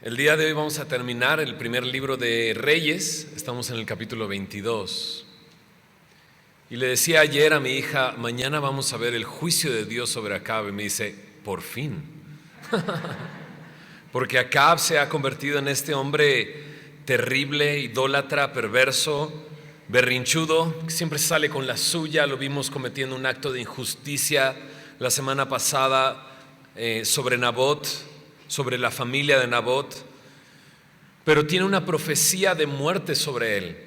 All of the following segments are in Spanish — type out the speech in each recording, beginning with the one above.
El día de hoy vamos a terminar el primer libro de Reyes, estamos en el capítulo 22. Y le decía ayer a mi hija, mañana vamos a ver el juicio de Dios sobre Acab, y me dice, por fin. Porque Acab se ha convertido en este hombre terrible, idólatra, perverso, berrinchudo, que siempre sale con la suya. Lo vimos cometiendo un acto de injusticia la semana pasada sobre Nabot, sobre la familia de Nabot, pero tiene una profecía de muerte sobre él.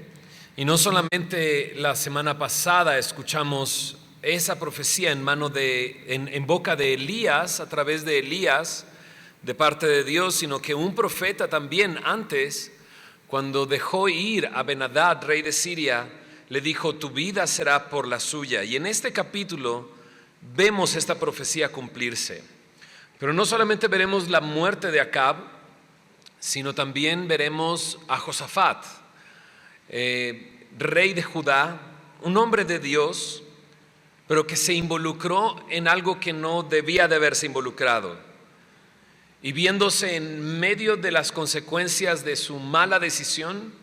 Y no solamente la semana pasada escuchamos esa profecía en boca de Elías, a través de Elías, de parte de Dios, sino que un profeta también antes, cuando dejó ir a Ben-Hadad, rey de Siria, le dijo, tu vida será por la suya. Y en este capítulo vemos esta profecía cumplirse. Pero no solamente veremos la muerte de Acab, sino también veremos a Josafat, rey de Judá, un hombre de Dios, pero que se involucró en algo que no debía de haberse involucrado. Y viéndose en medio de las consecuencias de su mala decisión,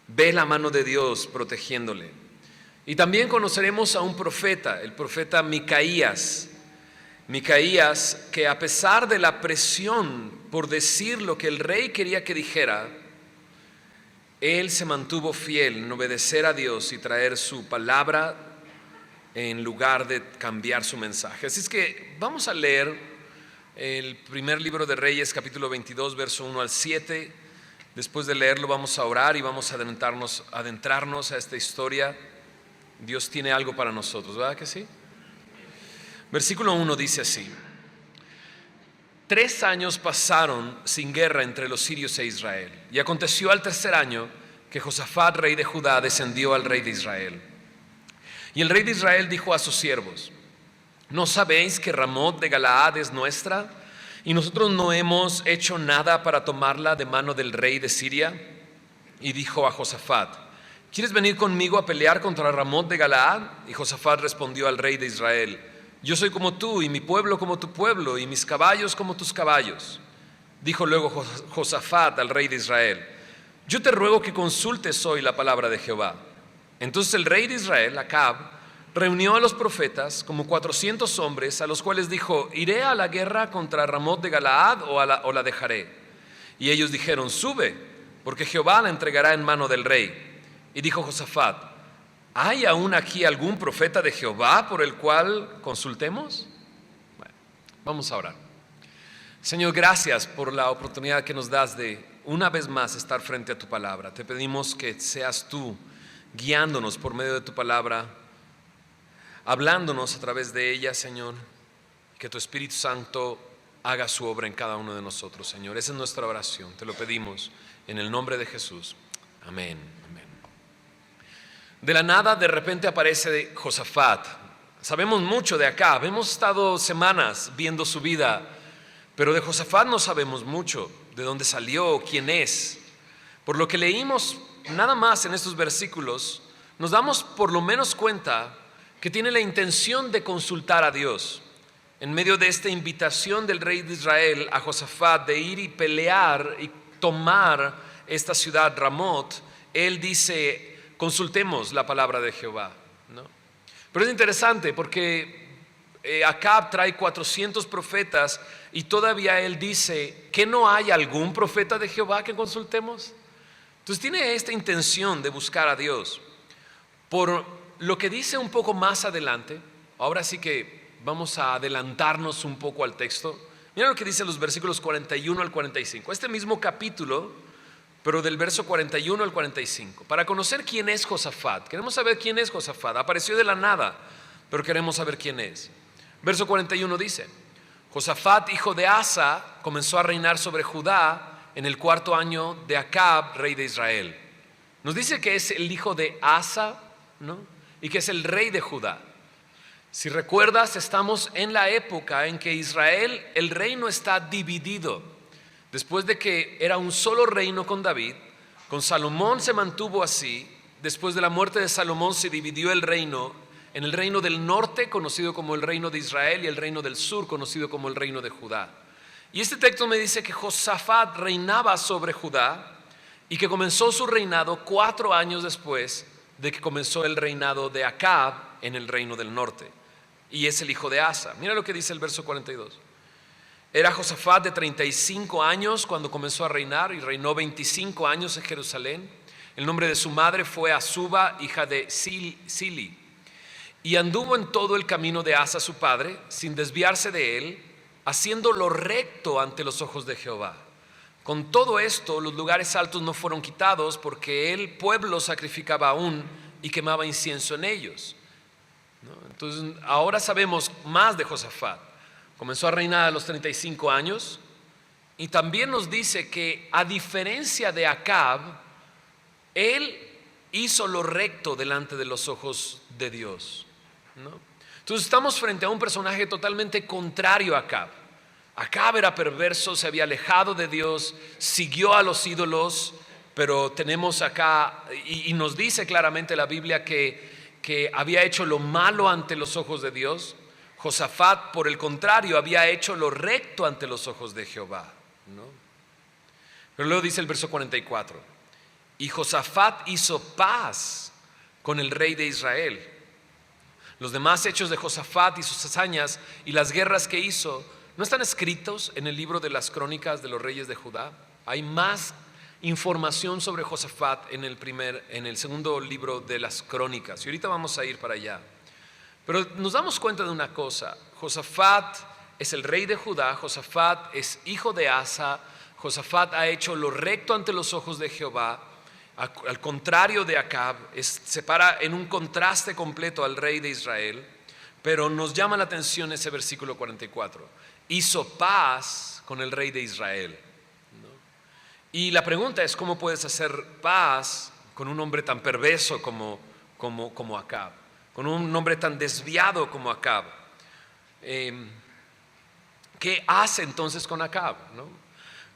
ve la mano de Dios protegiéndole. Y también conoceremos a un profeta, el profeta Micaías, que a pesar de la presión por decir lo que el rey quería que dijera, él se mantuvo fiel en obedecer a Dios y traer su palabra en lugar de cambiar su mensaje. Así es que vamos a leer el primer libro de Reyes, capítulo 22, verso 1 al 7. Después de leerlo vamos a orar y vamos a adentrarnos a esta historia. Dios tiene algo para nosotros, ¿verdad que sí? Versículo 1 dice así: 3 años pasaron sin guerra entre los sirios e Israel. Y aconteció al tercer año que Josafat, rey de Judá, descendió al rey de Israel. Y el rey de Israel dijo a sus siervos: ¿no sabéis que Ramot de Galaad es nuestra? Y nosotros no hemos hecho nada para tomarla de mano del rey de Siria. Y dijo a Josafat: ¿quieres venir conmigo a pelear contra Ramot de Galaad? Y Josafat respondió al rey de Israel: yo soy como tú, y mi pueblo como tu pueblo, y mis caballos como tus caballos. Dijo luego Josafat al rey de Israel: yo te ruego que consultes hoy la palabra de Jehová. Entonces el rey de Israel, Acab, reunió a los profetas, como 400 hombres, a los cuales dijo: ¿iré a la guerra contra Ramot de Galaad o la dejaré? Y ellos dijeron: sube, porque Jehová la entregará en mano del rey. Y dijo Josafat: ¿hay aún aquí algún profeta de Jehová por el cual consultemos? Bueno, vamos a orar. Señor, gracias por la oportunidad que nos das de una vez más estar frente a tu palabra. Te pedimos que seas tú guiándonos por medio de tu palabra, hablándonos a través de ella, Señor, que tu Espíritu Santo haga su obra en cada uno de nosotros, Señor. Esa es nuestra oración, te lo pedimos en el nombre de Jesús. Amén. De la nada de repente aparece Josafat. Sabemos mucho de Acab, hemos estado semanas viendo su vida, pero de Josafat no sabemos mucho, de dónde salió, quién es. Por lo que leímos nada más en estos versículos, nos damos por lo menos cuenta que tiene la intención de consultar a Dios. En medio de esta invitación del rey de Israel a Josafat de ir y pelear y tomar esta ciudad Ramot, él dice: consultemos la palabra de Jehová, ¿no? Pero es interesante porque Acab trae 400 profetas y todavía él dice que no hay algún profeta de Jehová que consultemos. Entonces tiene esta intención de buscar a Dios. Por lo que dice un poco más adelante, ahora sí que vamos a adelantarnos un poco al texto. Mira lo que dice los versículos 41 al 45. Este mismo capítulo, pero del verso 41 al 45, para conocer quién es Josafat. Queremos saber quién es Josafat. Apareció de la nada, pero queremos saber quién es. Verso 41 dice: Josafat, hijo de Asa, comenzó a reinar sobre Judá en el 4º año de Acab, rey de Israel. Nos dice que es el hijo de Asa, ¿no? Y que es el rey de Judá. Si recuerdas, estamos en la época en que Israel, el reino está dividido. Después de que era un solo reino con David, con Salomón se mantuvo así. Después de la muerte de Salomón se dividió el reino en el reino del norte, conocido como el reino de Israel, y el reino del sur, conocido como el reino de Judá. Y este texto me dice que Josafat reinaba sobre Judá y que comenzó su reinado 4 años después de que comenzó el reinado de Acab en el reino del norte. Y es el hijo de Asa. Mira lo que dice el verso 42. Era Josafat de 35 años cuando comenzó a reinar y reinó 25 años en Jerusalén. El nombre de su madre fue Azuba, hija de Sili. Y anduvo en todo el camino de Asa su padre, sin desviarse de él, haciendo lo recto ante los ojos de Jehová. Con todo esto, los lugares altos no fueron quitados, porque el pueblo sacrificaba aún y quemaba incienso en ellos. ¿No? Entonces, ahora sabemos más de Josafat. Comenzó a reinar a los 35 años y también nos dice que, a diferencia de Acab, él hizo lo recto delante de los ojos de Dios, ¿no? Entonces estamos frente a un personaje totalmente contrario a Acab. Acab era perverso, se había alejado de Dios, siguió a los ídolos, pero tenemos acá, y nos dice claramente la Biblia que había hecho lo malo ante los ojos de Dios. Josafat, por el contrario, había hecho lo recto ante los ojos de Jehová, ¿no? Pero luego dice el verso 44, y Josafat hizo paz con el rey de Israel. Los demás hechos de Josafat y sus hazañas y las guerras que hizo no están escritos en el libro de las crónicas de los reyes de Judá. Hay más información sobre Josafat en el segundo libro de las crónicas, y ahorita vamos a ir para allá. Pero nos damos cuenta de una cosa: Josafat es el rey de Judá, Josafat es hijo de Asa, Josafat ha hecho lo recto ante los ojos de Jehová, al contrario de Acab, se para en un contraste completo al rey de Israel. Pero nos llama la atención ese versículo 44, hizo paz con el rey de Israel, ¿no? Y la pregunta es, ¿cómo puedes hacer paz con un hombre tan perverso como Acab? Con un hombre tan desviado como Acab. ¿Qué hace entonces con Acab, no?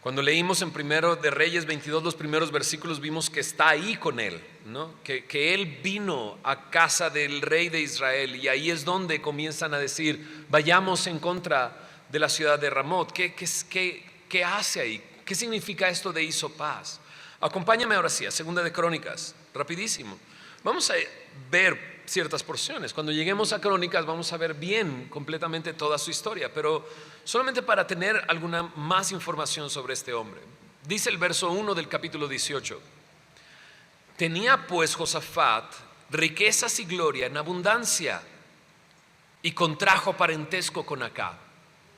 Cuando leímos en Primero de Reyes 22 los primeros versículos, vimos que está ahí con él, ¿no? Que él vino a casa del rey de Israel, y ahí es donde comienzan a decir: vayamos en contra de la ciudad de Ramot. ¿Qué hace ahí? ¿Qué significa esto de hizo paz? Acompáñame ahora sí a Segunda de Crónicas, rapidísimo. Vamos a ver ciertas porciones. Cuando lleguemos a Crónicas vamos a ver bien completamente toda su historia, pero solamente para tener alguna más información sobre este hombre. Dice el verso 1 del capítulo 18: tenía pues Josafat riquezas y gloria en abundancia, y contrajo parentesco con Acab,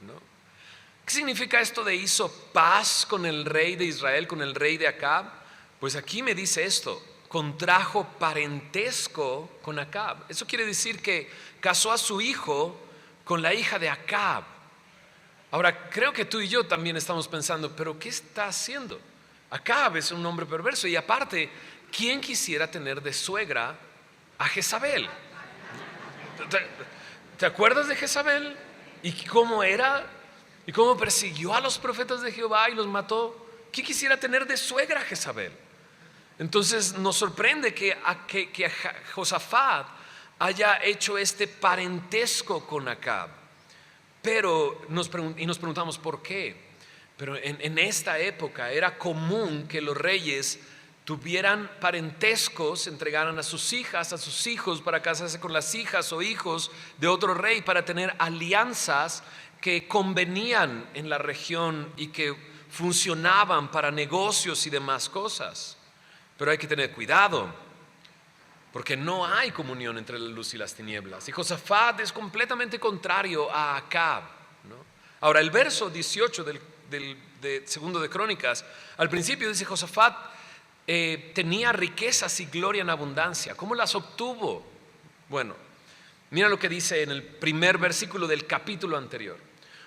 ¿no? ¿Qué significa esto de hizo paz con el rey de Israel, con el rey de Acab? Pues aquí me dice esto: contrajo parentesco con Acab. Eso quiere decir que casó a su hijo con la hija de Acab. Ahora, creo que tú y yo también estamos pensando, ¿pero qué está haciendo? Acab es un hombre perverso, y aparte, ¿quién quisiera tener de suegra a Jezabel? ¿Te acuerdas de Jezabel? ¿Y cómo era? ¿Y cómo persiguió a los profetas de Jehová y los mató? ¿Quién quisiera tener de suegra a Jezabel? Entonces nos sorprende que Josafat haya hecho este parentesco con Acab. Pero nos preguntamos por qué. Pero en esta época era común que los reyes tuvieran parentescos, entregaran a sus hijas, a sus hijos para casarse con las hijas o hijos de otro rey, para tener alianzas que convenían en la región y que funcionaban para negocios y demás cosas. Pero hay que tener cuidado, porque no hay comunión entre la luz y las tinieblas. Y Josafat es completamente contrario a Acab, ¿no? Ahora, el verso 18 de segundo de Crónicas, al principio dice: Josafat tenía riquezas y gloria en abundancia. ¿Cómo las obtuvo? Bueno, mira lo que dice en el primer versículo del capítulo anterior.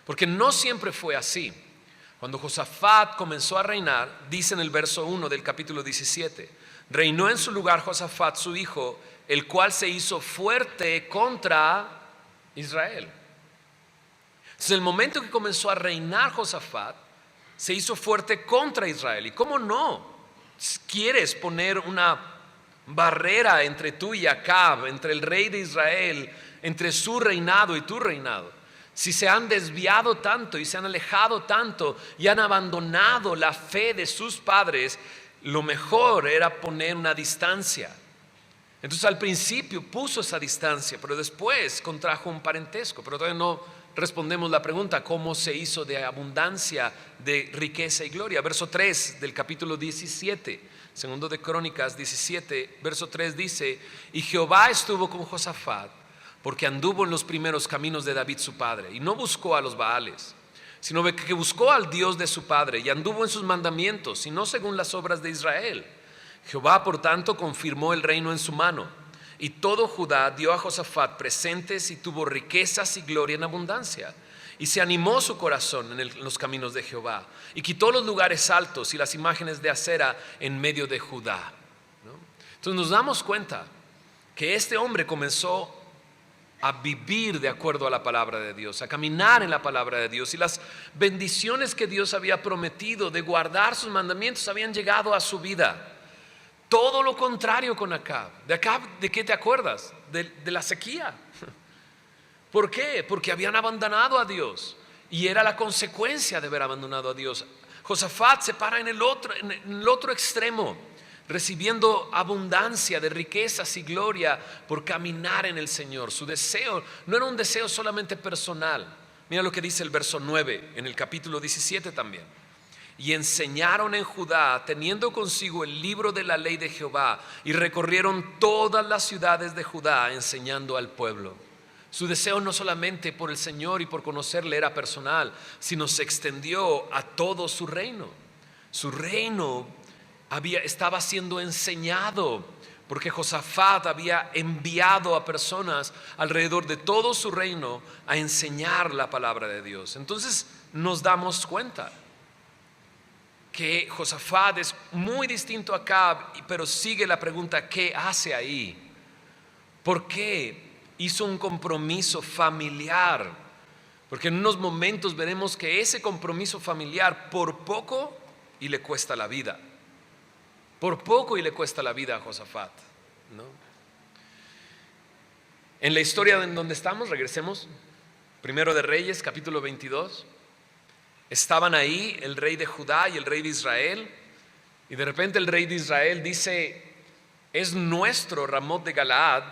Porque no siempre fue así. Cuando Josafat comenzó a reinar, dice en el verso 1 del capítulo 17: reinó en su lugar Josafat su hijo, el cual se hizo fuerte contra Israel. Entonces, el momento que comenzó a reinar Josafat, se hizo fuerte contra Israel. ¿Y cómo no quieres poner una barrera entre tú y Acab, entre el rey de Israel, entre su reinado y tu reinado? Si se han desviado tanto y se han alejado tanto y han abandonado la fe de sus padres, lo mejor era poner una distancia. Entonces al principio puso esa distancia, pero después contrajo un parentesco. Pero todavía no respondemos la pregunta: ¿cómo se hizo de abundancia, de riqueza y gloria? Verso 3 del capítulo 17, segundo de Crónicas 17, verso 3 dice: y Jehová estuvo con Josafat, porque anduvo en los primeros caminos de David su padre, y no buscó a los Baales, sino que buscó al Dios de su padre, y anduvo en sus mandamientos, y no según las obras de Israel. Jehová, por tanto, confirmó el reino en su mano, y todo Judá dio a Josafat presentes, y tuvo riquezas y gloria en abundancia. Y se animó su corazón en los caminos de Jehová, y quitó los lugares altos y las imágenes de acera en medio de Judá, ¿no? Entonces nos damos cuenta que este hombre comenzó a vivir de acuerdo a la palabra de Dios, a caminar en la palabra de Dios, y las bendiciones que Dios había prometido de guardar sus mandamientos habían llegado a su vida. Todo lo contrario con Acab. De Acab, ¿de qué te acuerdas? De la sequía. ¿Por qué? Porque habían abandonado a Dios, y era la consecuencia de haber abandonado a Dios. Josafat se para en el otro extremo, recibiendo abundancia de riquezas y gloria por caminar en el Señor. Su deseo no era un deseo solamente personal. Mira lo que dice el verso 9 en el capítulo 17 también. Y enseñaron en Judá, teniendo consigo el libro de la ley de Jehová, y recorrieron todas las ciudades de Judá enseñando al pueblo. Su deseo no solamente por el Señor y por conocerle era personal, sino se extendió a todo su reino. Su reino estaba siendo enseñado, porque Josafat había enviado a personas alrededor de todo su reino a enseñar la palabra de Dios. Entonces nos damos cuenta que Josafat es muy distinto a Acab, pero sigue la pregunta: ¿qué hace ahí? ¿Por qué hizo un compromiso familiar? Porque en unos momentos veremos que ese compromiso familiar por poco y le cuesta la vida. Por poco y le cuesta la vida a Josafat, ¿no? En la historia en donde estamos, regresemos, Primero de Reyes, capítulo 22. Estaban ahí el rey de Judá y el rey de Israel, y de repente el rey de Israel dice: es nuestro Ramot de Galaad,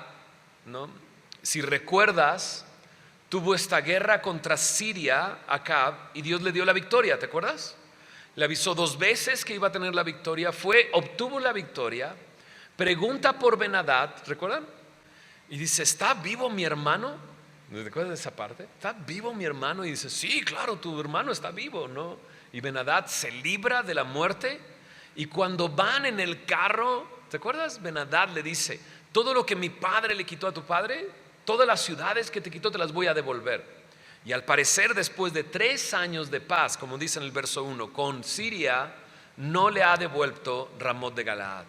¿no? Si recuerdas, tuvo esta guerra contra Siria, Acab, y Dios le dio la victoria, ¿te acuerdas? Le avisó 2 veces que iba a tener la victoria, obtuvo la victoria, pregunta por Ben-Hadad, ¿recuerdan? Y dice: ¿está vivo mi hermano? ¿Te acuerdas de esa parte? ¿Está vivo mi hermano? Y dice: sí, claro, tu hermano está vivo, ¿no? Y Ben-Hadad se libra de la muerte, y cuando van en el carro, ¿te acuerdas? Ben-Hadad le dice: todo lo que mi padre le quitó a tu padre, todas las ciudades que te quitó te las voy a devolver. Y al parecer, después de 3 años de paz, como dice en el verso 1, con Siria, no le ha devuelto Ramot de Galaad.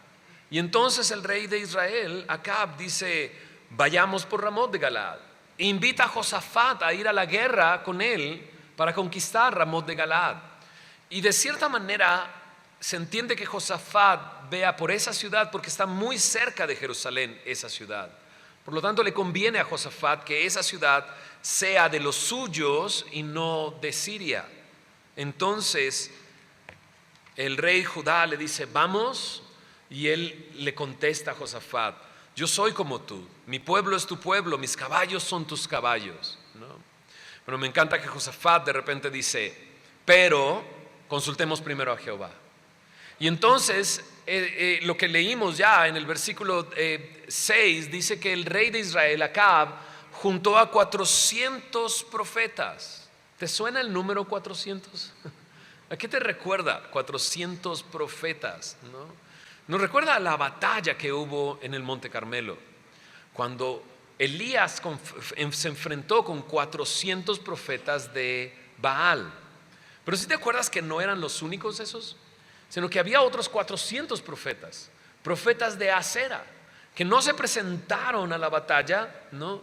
Y entonces el rey de Israel, Acab, dice: vayamos por Ramot de Galaad. E invita a Josafat a ir a la guerra con él para conquistar Ramot de Galaad. Y de cierta manera se entiende que Josafat vea por esa ciudad, porque está muy cerca de Jerusalén esa ciudad. Por lo tanto, le conviene a Josafat que esa ciudad sea de los suyos y no de Siria. Entonces el rey Judá le dice: vamos, y él le contesta a Josafat: yo soy como tú, mi pueblo es tu pueblo, mis caballos son tus caballos, ¿no? Pero me encanta que Josafat de repente dice: pero consultemos primero a Jehová. Y entonces lo que leímos ya en el versículo 6 dice que el rey de Israel, Acab, juntó a 400 profetas. ¿Te suena el número 400? ¿A qué te recuerda 400 profetas? ¿No? Nos recuerda a la batalla que hubo en el Monte Carmelo, cuando Elías se enfrentó con 400 profetas de Baal. Pero si te acuerdas que no eran los únicos esos, sino que había otros 400 profetas, profetas de Acera, que no se presentaron a la batalla, ¿no?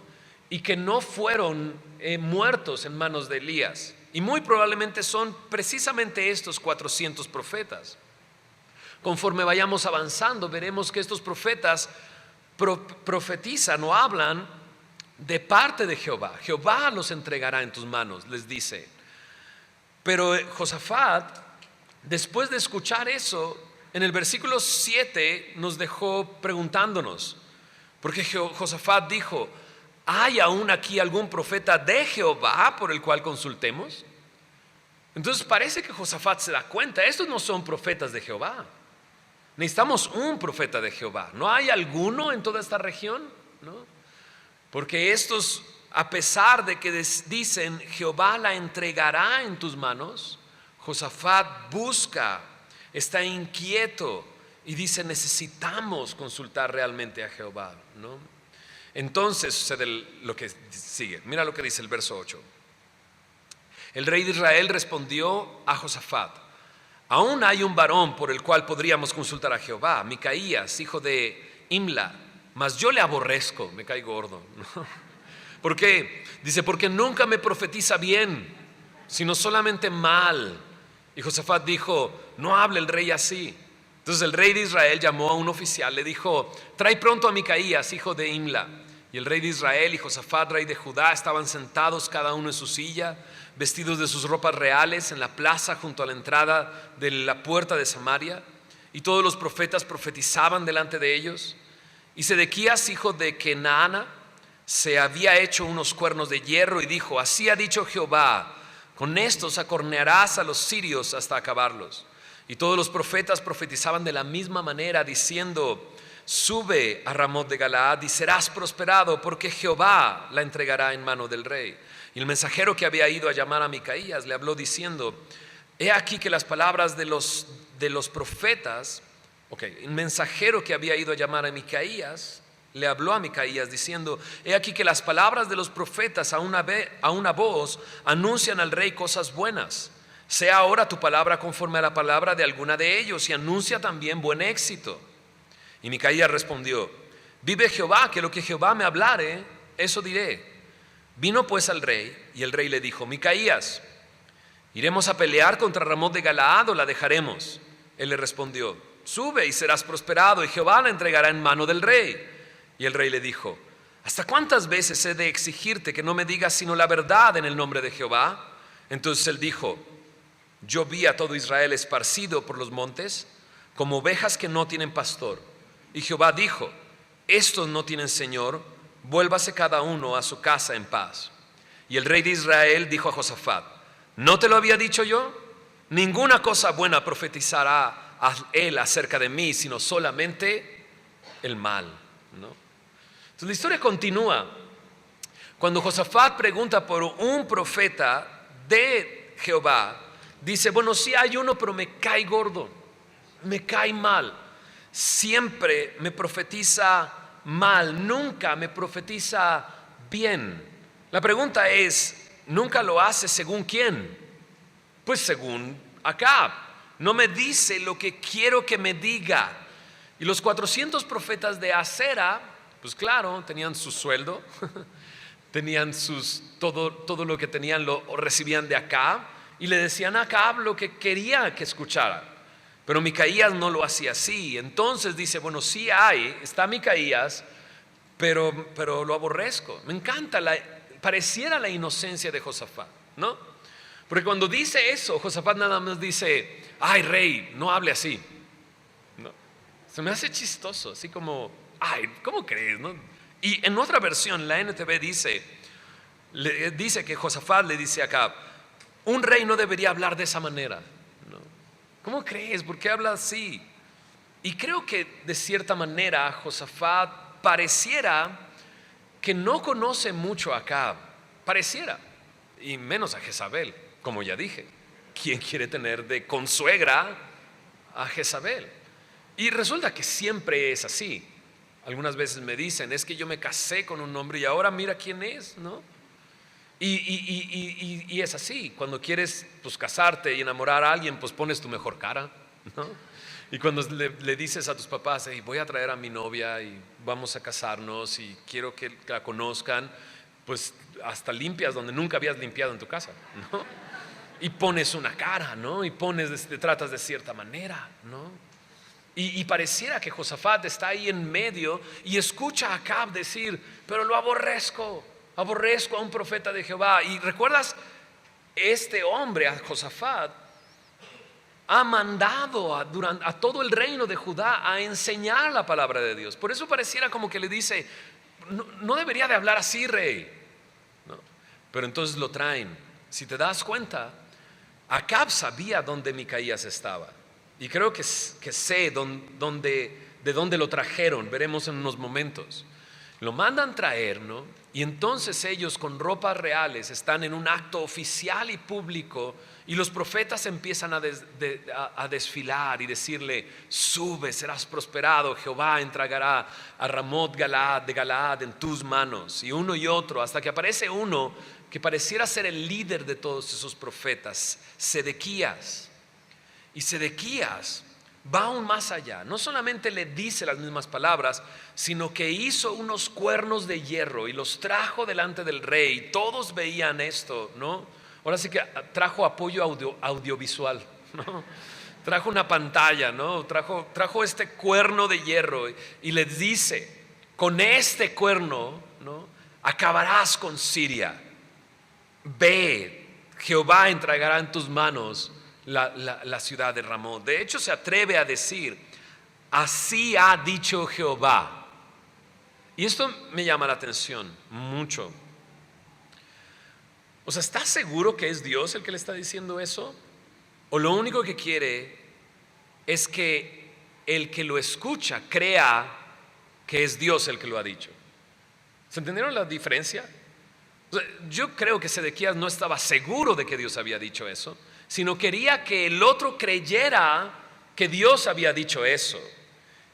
Y que no fueron muertos en manos de Elías. Y muy probablemente son precisamente estos 400 profetas. Conforme vayamos avanzando, veremos que estos profetas profetizan o hablan de parte de Jehová. Jehová los entregará en tus manos, les dice. Pero Josafat, después de escuchar eso, en el versículo 7 nos dejó preguntándonos, porque Josafat dijo: ¿hay aún aquí algún profeta de Jehová por el cual consultemos? Entonces parece que Josafat se da cuenta, estos no son profetas de Jehová. Necesitamos un profeta de Jehová. ¿No hay alguno en toda esta región? ¿No? Porque estos, a pesar de que dicen Jehová la entregará en tus manos, Josafat busca, está inquieto y dice: necesitamos consultar realmente a Jehová, ¿no? Entonces sucede lo que sigue. Mira lo que dice el verso 8. El rey de Israel respondió a Josafat: aún hay un varón por el cual podríamos consultar a Jehová, Micaías, hijo de Imla, mas yo le aborrezco, me cae gordo, ¿no? ¿Por qué? Dice: porque nunca me profetiza bien, sino solamente mal. Y Josafat dijo: no hable el rey así. Entonces el rey de Israel llamó a un oficial, le dijo: trae pronto a Micaías, hijo de Imla. Y el rey de Israel y Josafat, rey de Judá, estaban sentados cada uno en su silla, vestidos de sus ropas reales, en la plaza junto a la entrada de la puerta de Samaria. Y todos los profetas profetizaban delante de ellos. Y Sedequías, hijo de Kenaana, se había hecho unos cuernos de hierro y dijo: así ha dicho Jehová, con estos acornearás a los sirios hasta acabarlos. Y todos los profetas profetizaban de la misma manera, diciendo: sube a Ramot de Galaad y serás prosperado, porque Jehová la entregará en mano del rey. Y el mensajero que había ido a llamar a Micaías le habló diciendo: he aquí que las palabras de los profetas. El mensajero que había ido a llamar a Micaías le habló a Micaías diciendo: he aquí que las palabras de los profetas a una voz anuncian al rey cosas buenas. Sea ahora tu palabra conforme a la palabra de alguna de ellos, y anuncia también buen éxito. Y Micaías respondió: vive Jehová, que lo que Jehová me hablare, eso diré. Vino pues al rey, y el rey le dijo: Micaías, ¿iremos a pelear contra Ramot de Galaad o la dejaremos? Él le respondió: sube y serás prosperado, y Jehová la entregará en mano del rey. Y el rey le dijo: ¿hasta cuántas veces he de exigirte que no me digas sino la verdad en el nombre de Jehová? Entonces él dijo: yo vi a todo Israel esparcido por los montes, como ovejas que no tienen pastor. Y Jehová dijo: estos no tienen señor, vuélvase cada uno a su casa en paz. Y el rey de Israel dijo a Josafat: ¿no te lo había dicho yo? Ninguna cosa buena profetizará a él acerca de mí, sino solamente el mal, ¿no? Entonces la historia continúa. Cuando Josafat pregunta por un profeta de Jehová, dice: bueno, sí hay uno, pero me cae gordo, me cae mal. Siempre me profetiza mal, nunca me profetiza bien. La pregunta es: ¿nunca lo hace según quién? Pues según Acab. No me dice lo que quiero que me diga. Y los 400 profetas de Acera, pues claro, tenían su sueldo, tenían todo lo que tenían lo recibían de Acab, y le decían a Acab lo que quería que escuchara. Pero Micaías no lo hacía así. Entonces dice: bueno, sí está Micaías, pero lo aborrezco. Me encanta, pareciera la inocencia de Josafat, ¿no? Porque cuando dice eso, Josafat nada más dice: ay, rey, no hable así, ¿no? Se me hace chistoso, así como: ay, ¿cómo crees, no? Y en otra versión, la NTV dice que Josafat le dice a Acab: un rey no debería hablar de esa manera, ¿no? ¿Cómo crees? ¿Por qué habla así? Y creo que de cierta manera Josafat pareciera que no conoce mucho a Acab, pareciera, y menos a Jezabel, como ya dije. ¿Quién quiere tener de consuegra a Jezabel? Y resulta que siempre es así. Algunas veces me dicen: es que yo me casé con un hombre y ahora mira quién es, ¿no? Y es así. Cuando quieres pues casarte y enamorar a alguien, pues pones tu mejor cara, ¿no? Y cuando le dices a tus papás: hey, voy a traer a mi novia y vamos a casarnos y quiero que la conozcan, pues hasta limpias donde nunca habías limpiado en tu casa, ¿no? Y pones una cara, ¿no? Y te tratas de cierta manera, ¿no? Y pareciera que Josafat está ahí en medio y escucha a Acab decir: pero lo aborrezco, aborrezco a un profeta de Jehová. Y recuerdas, este hombre, a Josafat, ha mandado a todo el reino de Judá a enseñar la palabra de Dios. Por eso pareciera como que le dice, no debería de hablar así, rey, ¿no? Pero entonces lo traen. Si te das cuenta, Acab sabía dónde Micaías estaba. Y creo que sé de dónde lo trajeron. Veremos en unos momentos. Lo mandan traer, ¿no? Y entonces ellos con ropas reales están en un acto oficial y público, y los profetas empiezan a desfilar y decirle: sube, serás prosperado, Jehová entregará a Ramot de Galaad en tus manos. Y uno y otro, hasta que aparece uno que pareciera ser el líder de todos esos profetas, Sedequías. Y Sedequías va aún más allá. No solamente le dice las mismas palabras, sino que hizo unos cuernos de hierro y los trajo delante del rey. Todos veían esto, ¿no? Ahora sí que trajo apoyo audiovisual, ¿no? Trajo una pantalla, ¿no? Trajo este cuerno de hierro y les dice: con este cuerno, ¿no?, acabarás con Siria. Ve, Jehová entregará en tus manos la ciudad de Ramón. De hecho, se atreve a decir: así ha dicho Jehová. Y esto me llama la atención mucho. O sea, ¿estás seguro que es Dios el que le está diciendo eso? ¿O lo único que quiere es que el que lo escucha crea que es Dios el que lo ha dicho? ¿Se entendieron la diferencia? O sea, yo creo que Sedequías no estaba seguro de que Dios había dicho eso, sino quería que el otro creyera que Dios había dicho eso.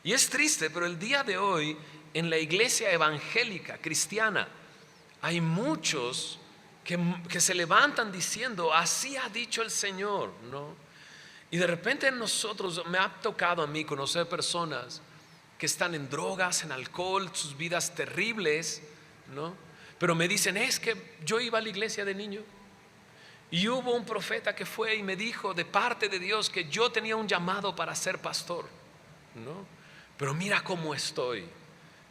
Y es triste, pero el día de hoy en la iglesia evangélica cristiana hay muchos que se levantan diciendo: así ha dicho el Señor, ¿no? Y de repente en nosotros, me ha tocado a mí conocer personas que están en drogas, en alcohol, sus vidas terribles, ¿no? Pero me dicen: es que yo iba a la iglesia de niño y hubo un profeta que fue y me dijo de parte de Dios que yo tenía un llamado para ser pastor, ¿no? Pero mira cómo estoy.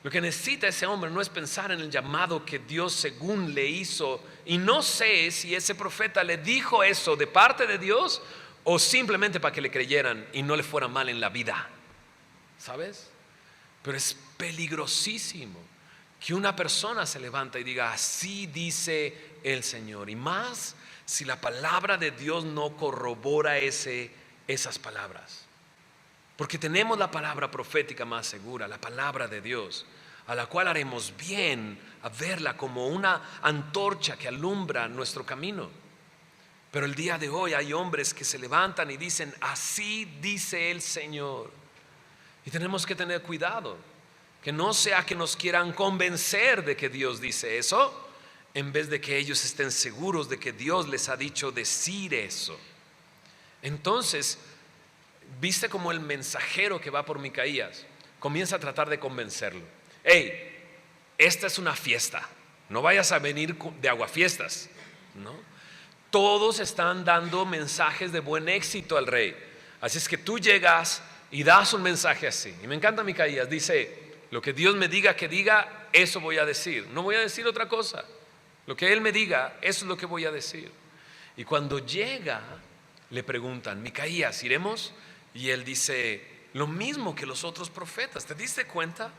Lo que necesita ese hombre no es pensar en el llamado que Dios según le hizo. Y no sé si ese profeta le dijo eso de parte de Dios o simplemente para que le creyeran y no le fuera mal en la vida, ¿sabes? Pero es peligrosísimo que una persona se levanta y diga: así dice el Señor. Y más si la palabra de Dios no corrobora esas palabras. Porque tenemos la palabra profética más segura, la palabra de Dios, a la cual haremos bien a verla como una antorcha que alumbra nuestro camino. Pero el día de hoy hay hombres que se levantan y dicen: así dice el Señor. Y tenemos que tener cuidado, que no sea que nos quieran convencer de que Dios dice eso, en vez de que ellos estén seguros de que Dios les ha dicho decir eso. Entonces, viste como el mensajero que va por Micaías comienza a tratar de convencerlo: hey, esta es una fiesta, no vayas a venir de aguafiestas, ¿no? Todos están dando mensajes de buen éxito al rey, así es que tú llegas y das un mensaje así. Y me encanta Micaías, dice: lo que Dios me diga que diga, eso voy a decir, no voy a decir otra cosa. Lo que Él me diga, eso es lo que voy a decir. Y cuando llega, le preguntan: Micaías, ¿iremos? Y él dice lo mismo que los otros profetas. ¿Te diste cuenta?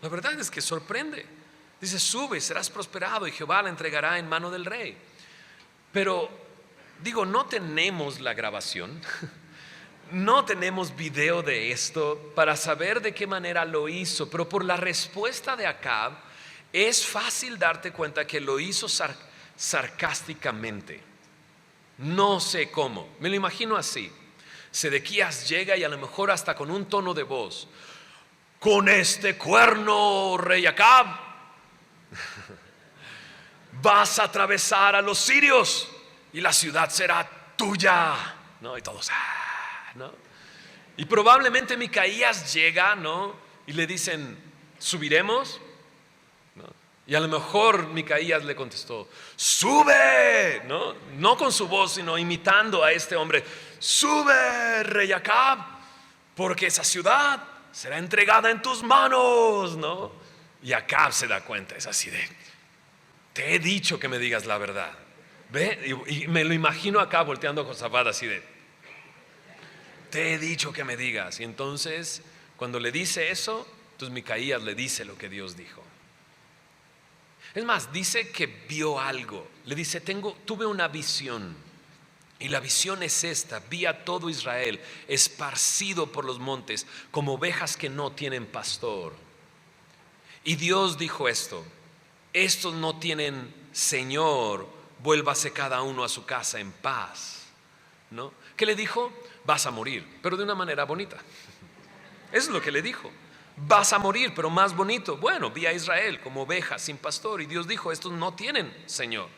La verdad es que sorprende. Dice: sube, serás prosperado y Jehová la entregará en mano del rey. Pero digo, no tenemos la grabación, no tenemos video de esto para saber de qué manera lo hizo. Pero por la respuesta de Acab es fácil darte cuenta que lo hizo sarcásticamente. No sé cómo, me lo imagino así. Sedequías llega y a lo mejor hasta con un tono de voz: con este cuerno, rey Acab, vas a atravesar a los sirios y la ciudad será tuya, ¿no? Y todos, ¿no? Y probablemente Micaías llega, ¿no? Y le dicen: subiremos, ¿no? Y a lo mejor Micaías le contestó: sube, ¿no? No con su voz, sino imitando a este hombre: sube, rey Acab, porque esa ciudad será entregada en tus manos, ¿no? Y Acab se da cuenta, es así de: te he dicho que me digas la verdad. ¿Ve? Y me lo imagino acá volteando a Josafat así de, te he dicho que me digas. Y entonces, cuando le dice eso, entonces Micaías le dice lo que Dios dijo. Es más, dice que vio algo. Le dice, tuve una visión. Y la visión es esta: vi a todo Israel esparcido por los montes como ovejas que no tienen pastor. Y Dios dijo esto: estos no tienen Señor, vuélvase cada uno a su casa en paz. ¿No? ¿Qué le dijo? Vas a morir, pero de una manera bonita. Eso es lo que le dijo. Vas a morir, pero más bonito. Bueno, vi a Israel como ovejas sin pastor, y Dios dijo, estos no tienen Señor.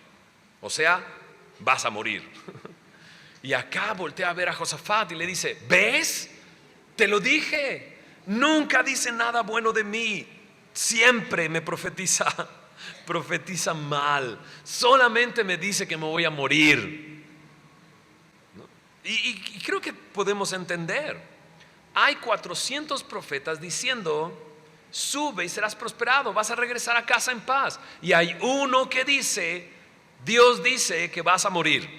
O sea, vas a morir. Y acá voltea a ver a Josafat y le dice, ¿ves? Te lo dije. Nunca dice nada bueno de mí. Siempre me profetiza mal. Solamente me dice que me voy a morir. ¿No? Y creo que podemos entender. Hay 400 profetas diciendo, sube y serás prosperado, vas a regresar a casa en paz. Y hay uno que dice, Dios dice que vas a morir.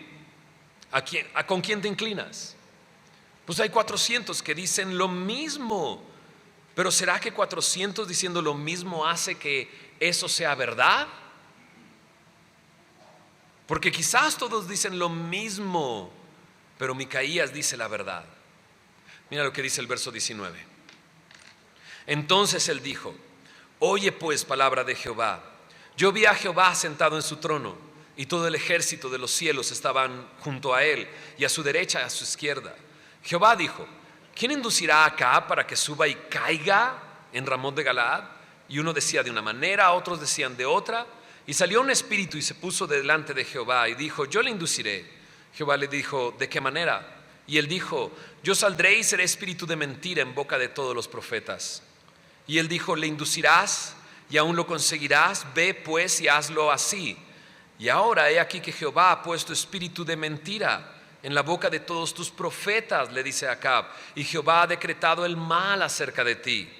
¿Con quién te inclinas? Pues hay 400 que dicen lo mismo. Pero ¿será que 400 diciendo lo mismo hace que eso sea verdad? Porque quizás todos dicen lo mismo, pero Micaías dice la verdad. Mira lo que dice el verso 19. Entonces él dijo, oye pues palabra de Jehová. Yo vi a Jehová sentado en su trono, y todo el ejército de los cielos estaban junto a él, y a su derecha y a su izquierda. Jehová dijo, ¿quién inducirá acá para que suba y caiga en Ramón de Galaad? Y uno decía de una manera, otros decían de otra. Y salió un espíritu y se puso delante de Jehová y dijo, yo le induciré. Jehová le dijo, ¿de qué manera? Y él dijo, yo saldré y seré espíritu de mentira en boca de todos los profetas. Y él dijo, le inducirás y aún lo conseguirás. Ve pues y hazlo así. Y ahora he aquí que Jehová ha puesto espíritu de mentira en la boca de todos tus profetas, le dice a Acab, y Jehová ha decretado el mal acerca de ti.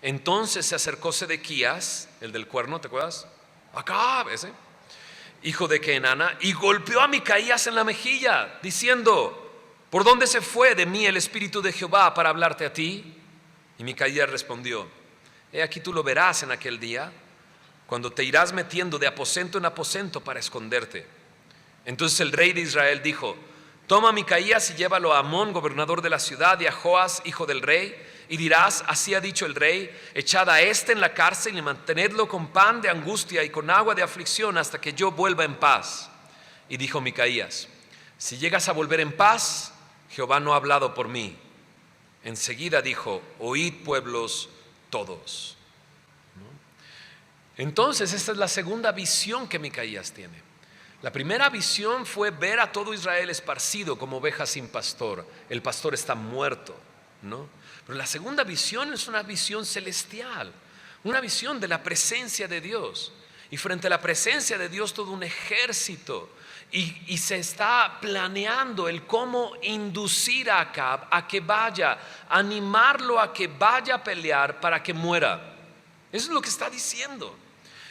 Entonces se acercó Sedequías, el del cuerno, ¿te acuerdas? Acab, ese, hijo de Kenana, y golpeó a Micaías en la mejilla, diciendo, ¿por dónde se fue de mí el espíritu de Jehová para hablarte a ti? Y Micaías respondió, he aquí tú lo verás en aquel día, cuando te irás metiendo de aposento en aposento para esconderte. Entonces el rey de Israel dijo, toma a Micaías y llévalo a Amón, gobernador de la ciudad, y a Joas, hijo del rey, y dirás, así ha dicho el rey, echad a este en la cárcel y mantenedlo con pan de angustia y con agua de aflicción hasta que yo vuelva en paz. Y dijo Micaías, si llegas a volver en paz, Jehová no ha hablado por mí. Enseguida dijo, oíd pueblos todos. Entonces esta es la segunda visión que Micaías tiene. La primera visión fue ver a todo Israel esparcido como ovejas sin pastor. El pastor está muerto, ¿no? Pero la segunda visión es una visión celestial, una visión de la presencia de Dios. Y frente a la presencia de Dios todo un ejército. Y se está planeando el cómo inducir a Acab a que vaya, animarlo a que vaya a pelear para que muera. Eso es lo que está diciendo.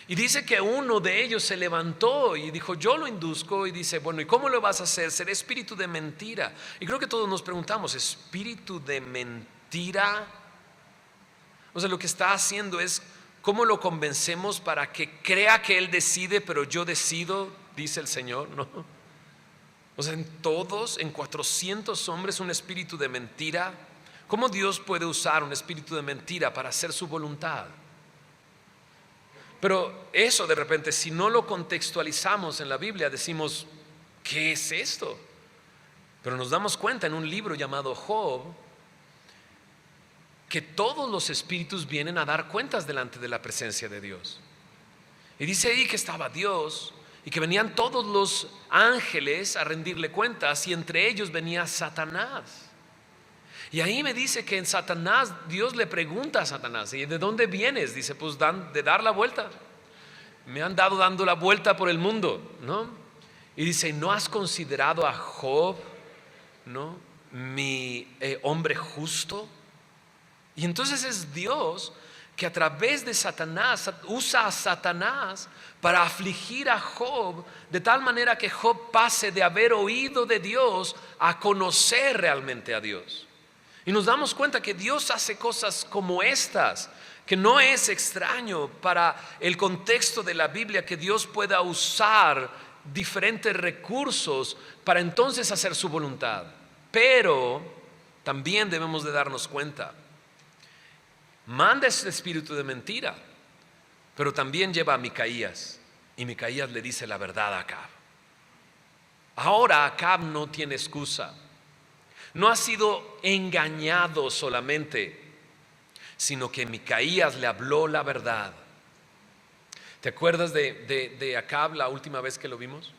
Y dice que uno de ellos se levantó y dijo, yo lo induzco. Y dice, bueno, ¿y cómo lo vas a hacer? Será espíritu de mentira. Y creo que todos nos preguntamos, ¿espíritu de mentira? O sea, lo que está haciendo es, ¿cómo lo convencemos para que crea que él decide, pero yo decido? Dice el Señor, ¿no? O sea, en 400 hombres un espíritu de mentira. ¿Cómo Dios puede usar un espíritu de mentira para hacer su voluntad? Pero eso de repente, si no lo contextualizamos en la Biblia, decimos, ¿qué es esto? Pero nos damos cuenta en un libro llamado Job, que todos los espíritus vienen a dar cuentas delante de la presencia de Dios. Y dice ahí que estaba Dios y que venían todos los ángeles a rendirle cuentas, y entre ellos venía Satanás. Y ahí me dice que en Satanás, Dios le pregunta a Satanás, ¿y de dónde vienes? Dice, pues de dar la vuelta. Me han dado dando la vuelta por el mundo, ¿no? Y dice, ¿no has considerado a Job, ¿no? Mi hombre justo. Y entonces es Dios que a través de Satanás, usa a Satanás para afligir a Job, de tal manera que Job pase de haber oído de Dios a conocer realmente a Dios. Y nos damos cuenta que Dios hace cosas como estas, que no es extraño para el contexto de la Biblia que Dios pueda usar diferentes recursos para entonces hacer su voluntad. Pero también debemos de darnos cuenta, manda ese espíritu de mentira, pero también lleva a Micaías, y Micaías le dice la verdad a Acab. Ahora Acab no tiene excusa, no ha sido engañado solamente, sino que Micaías le habló la verdad. ¿Te acuerdas de Acab la última vez que lo vimos?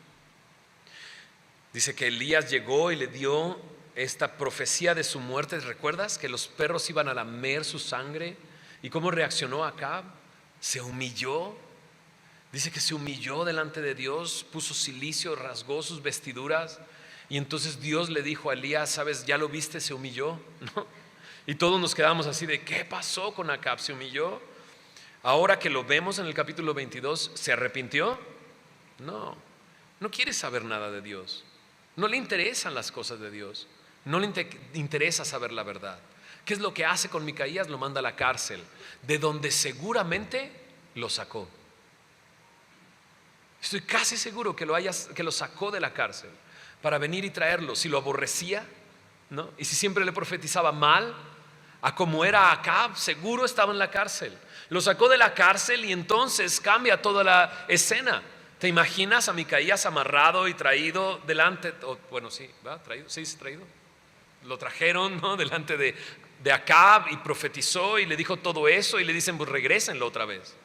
Dice que Elías llegó y le dio esta profecía de su muerte. ¿Recuerdas que los perros iban a lamer su sangre? ¿Y cómo reaccionó Acab? Se humilló. Dice que se humilló delante de Dios, puso cilicio, rasgó sus vestiduras. Y entonces Dios le dijo a Elías: ¿sabes? ¿Ya lo viste? Se humilló, ¿no? Y todos nos quedamos así de ¿qué pasó con Acab? ¿Se humilló? Ahora que lo vemos en el capítulo 22, ¿se arrepintió? No, no quiere saber nada de Dios. No le interesan las cosas de Dios. No le interesa saber la verdad. ¿Qué es lo que hace con Micaías? Lo manda a la cárcel, de donde seguramente lo sacó. Estoy casi seguro que lo sacó de la cárcel para venir y traerlo. Si lo aborrecía, ¿no? Y si siempre le profetizaba mal, a como era Acab, seguro estaba en la cárcel. Lo sacó de la cárcel y entonces cambia toda la escena. ¿Te imaginas a Micaías amarrado y traído delante? Bueno, sí, ¿va? ¿Traído? Sí, traído. Lo trajeron, ¿no? Delante de Acab, y profetizó y le dijo todo eso, y le dicen: pues regrésenlo otra vez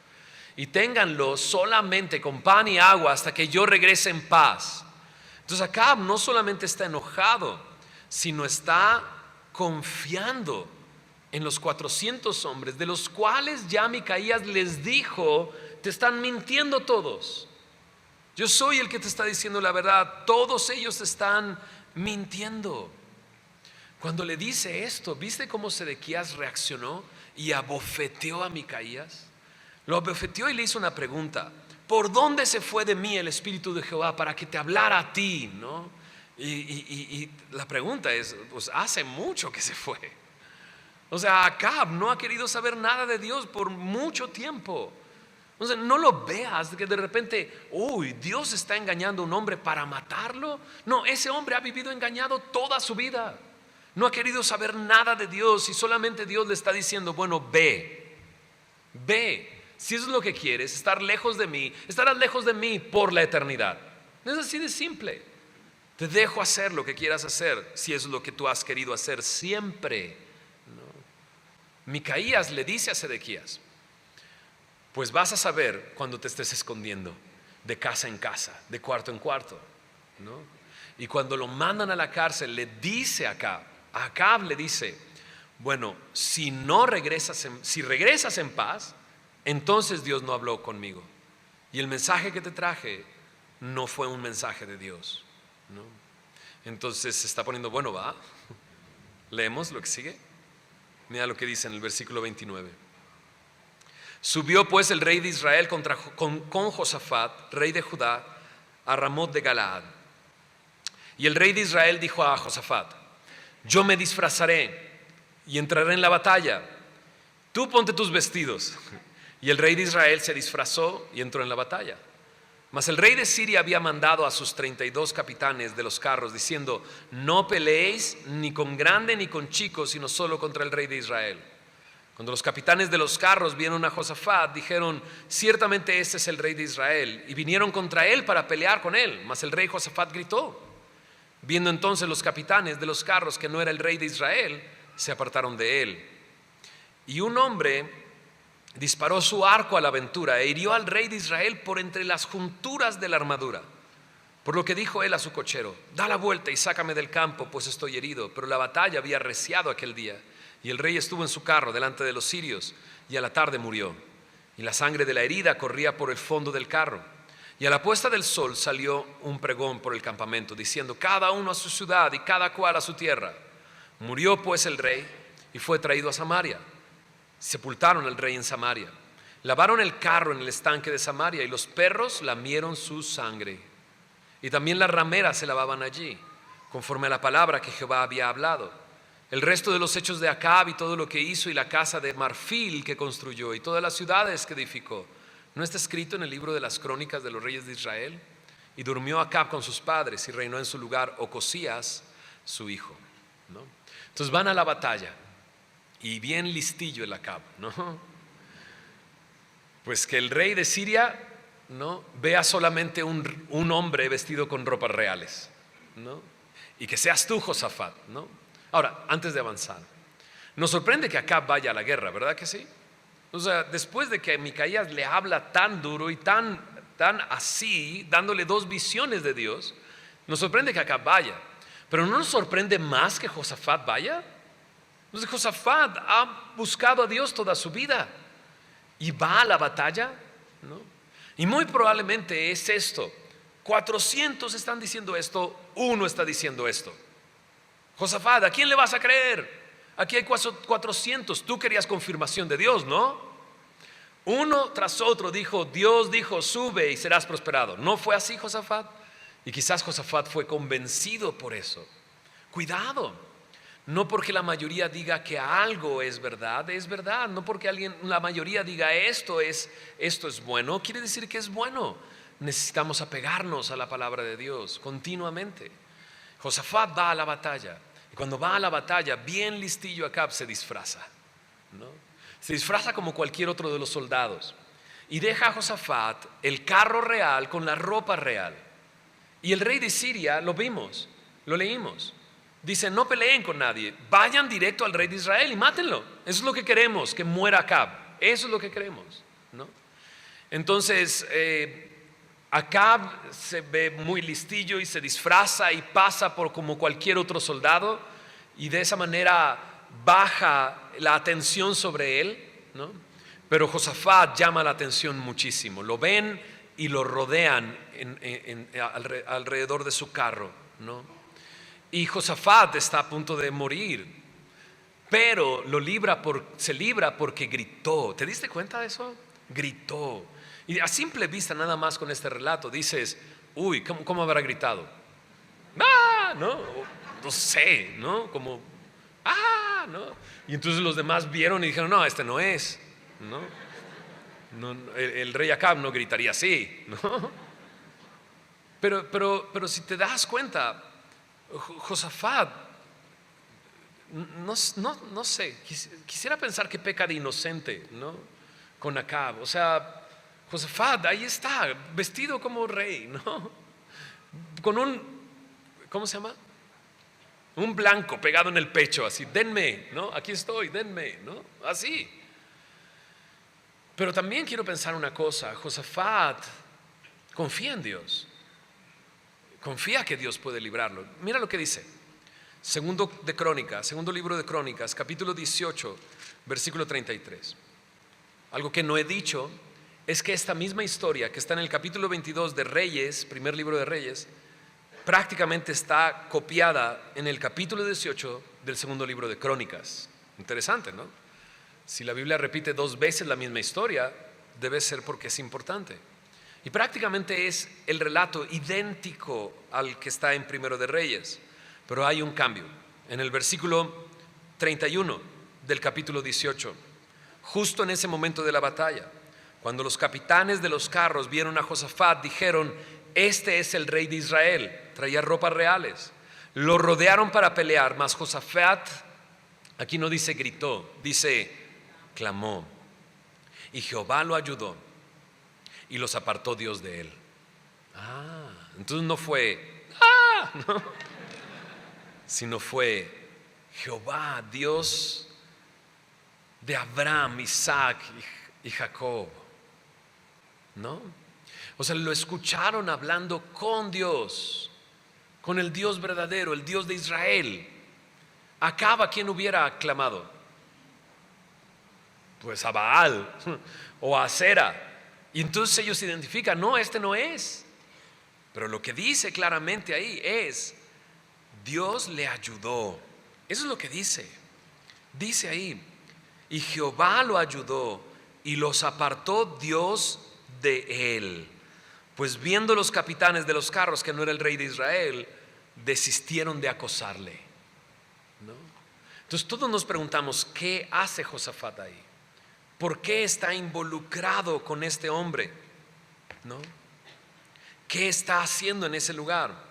y ténganlo solamente con pan y agua hasta que yo regrese en paz. Entonces Acab no solamente está enojado, sino está confiando en los 400 hombres, de los cuales ya Micaías les dijo: te están mintiendo todos. Yo soy el que te está diciendo la verdad. Todos ellos están mintiendo. Cuando le dice esto, ¿viste cómo Sedequías reaccionó y abofeteó a Micaías? Lo abofeteó y le hizo una pregunta: ¿por dónde se fue de mí el Espíritu de Jehová para que te hablara a ti? ¿No? Y la pregunta es: pues hace mucho que se fue. O sea, Acab no ha querido saber nada de Dios por mucho tiempo. Entonces, no lo veas que de repente, uy, Dios está engañando a un hombre para matarlo. No, ese hombre ha vivido engañado toda su vida. No ha querido saber nada de Dios, y solamente Dios le está diciendo: bueno, ve. Si eso es lo que quieres, estar lejos de mí, estarás lejos de mí por la eternidad. Es así de simple. Te dejo hacer lo que quieras hacer, si es lo que tú has querido hacer siempre, ¿no? Micaías le dice a Sedequías: pues vas a saber cuando te estés escondiendo de casa en casa, de cuarto en cuarto, ¿no? Y cuando lo mandan a la cárcel, le dice a Acab le dice: bueno, si regresas en paz, entonces Dios no habló conmigo, y el mensaje que te traje no fue un mensaje de Dios, ¿no? Entonces se está poniendo bueno, va. Leemos lo que sigue. Mira lo que dice en el versículo 29. Subió pues el rey de Israel con Josafat, rey de Judá, a Ramot de Galaad. Y el rey de Israel dijo a Josafat: yo me disfrazaré y entraré en la batalla. Tú ponte tus vestidos. Y el rey de Israel se disfrazó y entró en la batalla. Mas el rey de Siria había mandado a sus 32 capitanes de los carros, diciendo: no peleéis ni con grande ni con chico, sino solo contra el rey de Israel. Cuando los capitanes de los carros vieron a Josafat, dijeron: ciertamente este es el rey de Israel. Y vinieron contra él para pelear con él. Mas el rey Josafat gritó. Viendo entonces los capitanes de los carros que no era el rey de Israel, se apartaron de él. Y un hombre disparó su arco a la aventura e hirió al rey de Israel por entre las junturas de la armadura. Por lo que dijo él a su cochero: da la vuelta y sácame del campo, pues estoy herido. Pero la batalla había arreciado aquel día, y el rey estuvo en su carro delante de los sirios, y a la tarde murió. Y la sangre de la herida corría por el fondo del carro. Y a la puesta del sol salió un pregón por el campamento, diciendo: cada uno a su ciudad y cada cual a su tierra. Murió pues el rey y fue traído a Samaria. Sepultaron al rey en Samaria. Lavaron el carro en el estanque de Samaria y los perros lamieron su sangre. Y también las rameras se lavaban allí, conforme a la palabra que Jehová había hablado. El resto de los hechos de Acab y todo lo que hizo y la casa de marfil que construyó y todas las ciudades que edificó, ¿no está escrito en el libro de las crónicas de los reyes de Israel? Y durmió Acab con sus padres y reinó en su lugar Ocosías, su hijo, ¿no? Entonces van a la batalla y bien listillo el Acab, ¿no? Pues que el rey de Siria, ¿no?, vea solamente un hombre vestido con ropas reales, ¿no? Y que seas tú, Josafat, ¿no? Ahora, antes de avanzar, nos sorprende que Acab vaya a la guerra, ¿verdad que sí? O sea, después de que Micaías le habla tan duro y tan así, dándole dos visiones de Dios, nos sorprende que Acab vaya. Pero ¿no nos sorprende más que Josafat vaya? Entonces Josafat ha buscado a Dios toda su vida y va a la batalla, ¿no? Y muy probablemente es esto: 400 están diciendo esto, uno está diciendo esto. Josafat, ¿a quién le vas a creer? Aquí hay 400, tú querías confirmación de Dios, ¿no? Uno tras otro dijo, Dios dijo, sube y serás prosperado. ¿No fue así, Josafat? Y quizás Josafat fue convencido por eso. Cuidado. No porque la mayoría diga que algo es verdad. No porque la mayoría diga esto es bueno, quiere decir que es bueno. Necesitamos apegarnos a la palabra de Dios continuamente. Josafat va a la batalla. Y cuando va a la batalla, bien listillo Acab se disfraza, ¿no? Se disfraza como cualquier otro de los soldados. Y deja a Josafat el carro real con la ropa real. Y el rey de Siria, lo vimos, lo leímos. Dice, no peleen con nadie, vayan directo al rey de Israel y mátenlo. Eso es lo que queremos, que muera Acab. Eso es lo que queremos, ¿no? Entonces, Acab se ve muy listillo y se disfraza y pasa por como cualquier otro soldado, y de esa manera baja la atención sobre él, ¿no? Pero Josafat llama la atención muchísimo. Lo ven y lo rodean alrededor de su carro, ¿no? Y Josafat está a punto de morir, pero se libra porque gritó. ¿Te diste cuenta de eso? Gritó. Y a simple vista, nada más con este relato, dices, uy, ¿cómo habrá gritado? ¡Ah! ¿No? No sé, ¿no? Como, ¡ah! ¿No? Y entonces los demás vieron y dijeron, no, este no es, ¿no? El rey Acab no gritaría así, ¿no? Pero si te das cuenta, Josafat, no sé, quisiera pensar que peca de inocente, ¿no?, con Acab. O sea, Josafat ahí está, vestido como rey, ¿no?, con ¿cómo se llama? Un blanco pegado en el pecho, así, denme, ¿no? Aquí estoy, denme, ¿no? Así. Pero también quiero pensar una cosa: Josafat confía en Dios. Confía que Dios puede librarlo. Mira lo que dice segundo libro de Crónicas, capítulo 18, versículo 33. Algo que no he dicho es que esta misma historia que está en el capítulo 22 de Reyes, primer libro de Reyes, prácticamente está copiada en el capítulo 18 del segundo libro de Crónicas. Interesante, ¿no? Si la Biblia repite 2 veces la misma historia, debe ser porque es importante. Y prácticamente es el relato idéntico al que está en Primero de Reyes, pero hay un cambio. En el versículo 31 del capítulo 18, justo en ese momento de la batalla, cuando los capitanes de los carros vieron a Josafat, dijeron, este es el rey de Israel. Traía ropas reales. Lo rodearon para pelear, mas Josafat, aquí no dice gritó, dice clamó. Y Jehová lo ayudó y los apartó Dios de él. Entonces no fue no, sino fue Jehová, Dios de Abraham, Isaac y Jacob, ¿no? O sea, lo escucharon hablando con Dios, con el Dios verdadero, el Dios de Israel. Acab, ¿a quién hubiera aclamado? Pues a Baal o a Acera. Y entonces ellos identifican, no, este no es. Pero lo que dice claramente ahí es, Dios le ayudó. Eso es lo que dice. Dice ahí, y Jehová lo ayudó y los apartó Dios de él. Pues viendo los capitanes de los carros que no era el rey de Israel, desistieron de acosarle, ¿no? Entonces todos nos preguntamos, ¿qué hace Josafat ahí? ¿Por qué está involucrado con este hombre? ¿No? ¿Qué está haciendo en ese lugar?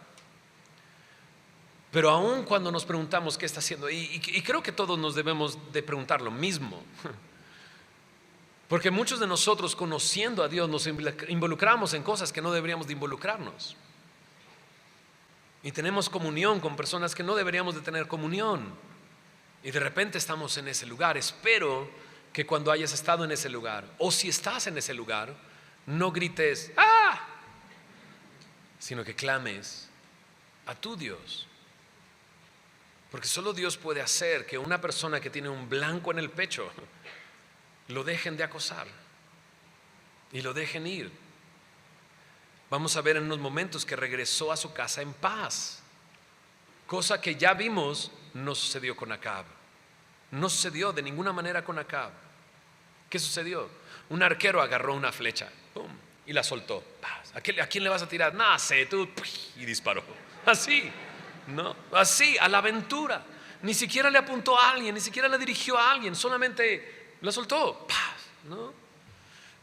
Pero aún cuando nos preguntamos qué está haciendo, y creo que todos nos debemos de preguntar lo mismo, porque muchos de nosotros, conociendo a Dios, nos involucramos en cosas que no deberíamos de involucrarnos, y tenemos comunión con personas que no deberíamos de tener comunión, y de repente estamos en ese lugar. Espero que cuando hayas estado en ese lugar, o si estás en ese lugar, no grites ¡ah!, sino que clames a tu Dios. Porque solo Dios puede hacer que una persona que tiene un blanco en el pecho lo dejen de acosar y lo dejen ir. Vamos a ver en unos momentos que regresó a su casa en paz, cosa que ya vimos no sucedió con Acab. No sucedió de ninguna manera con Acab. ¿Qué sucedió? Un arquero agarró una flecha, ¡pum!, y la soltó. ¿A quién le vas a tirar? No sé, tú. Y disparó. Así, ¿no? Así, a la aventura. Ni siquiera le apuntó a alguien, ni siquiera le dirigió a alguien, solamente la soltó, ¿no?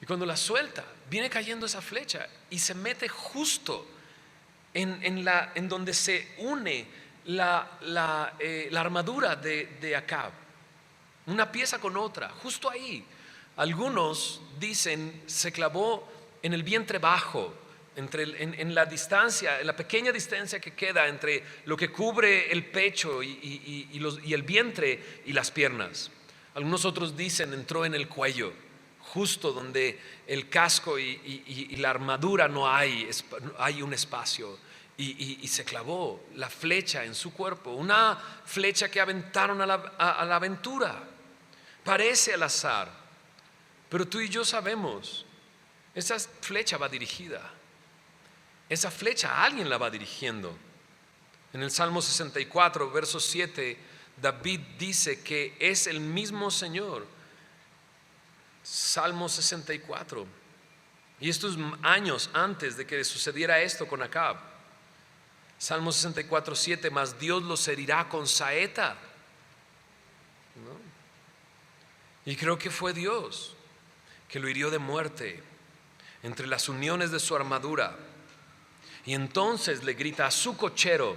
Y cuando la suelta, viene cayendo esa flecha y se mete justo en donde se une la armadura de Acab, una pieza con otra, justo ahí. Algunos dicen se clavó en el vientre bajo, en la distancia, en la pequeña distancia que queda entre lo que cubre el pecho y el vientre y las piernas. Algunos otros dicen entró en el cuello, justo donde el casco y la armadura no hay un espacio, y se clavó la flecha en su cuerpo, una flecha que aventaron a la aventura. Parece al azar, pero tú y yo sabemos, esa flecha va dirigida. Esa flecha alguien la va dirigiendo. En el Salmo 64, verso 7, David dice que es el mismo Señor. Salmo 64. Y estos años antes de que sucediera esto con Acab. Salmo 64, 7, mas Dios los herirá con saeta, ¿no? Y creo que fue Dios que lo hirió de muerte entre las uniones de su armadura. Y entonces le grita a su cochero,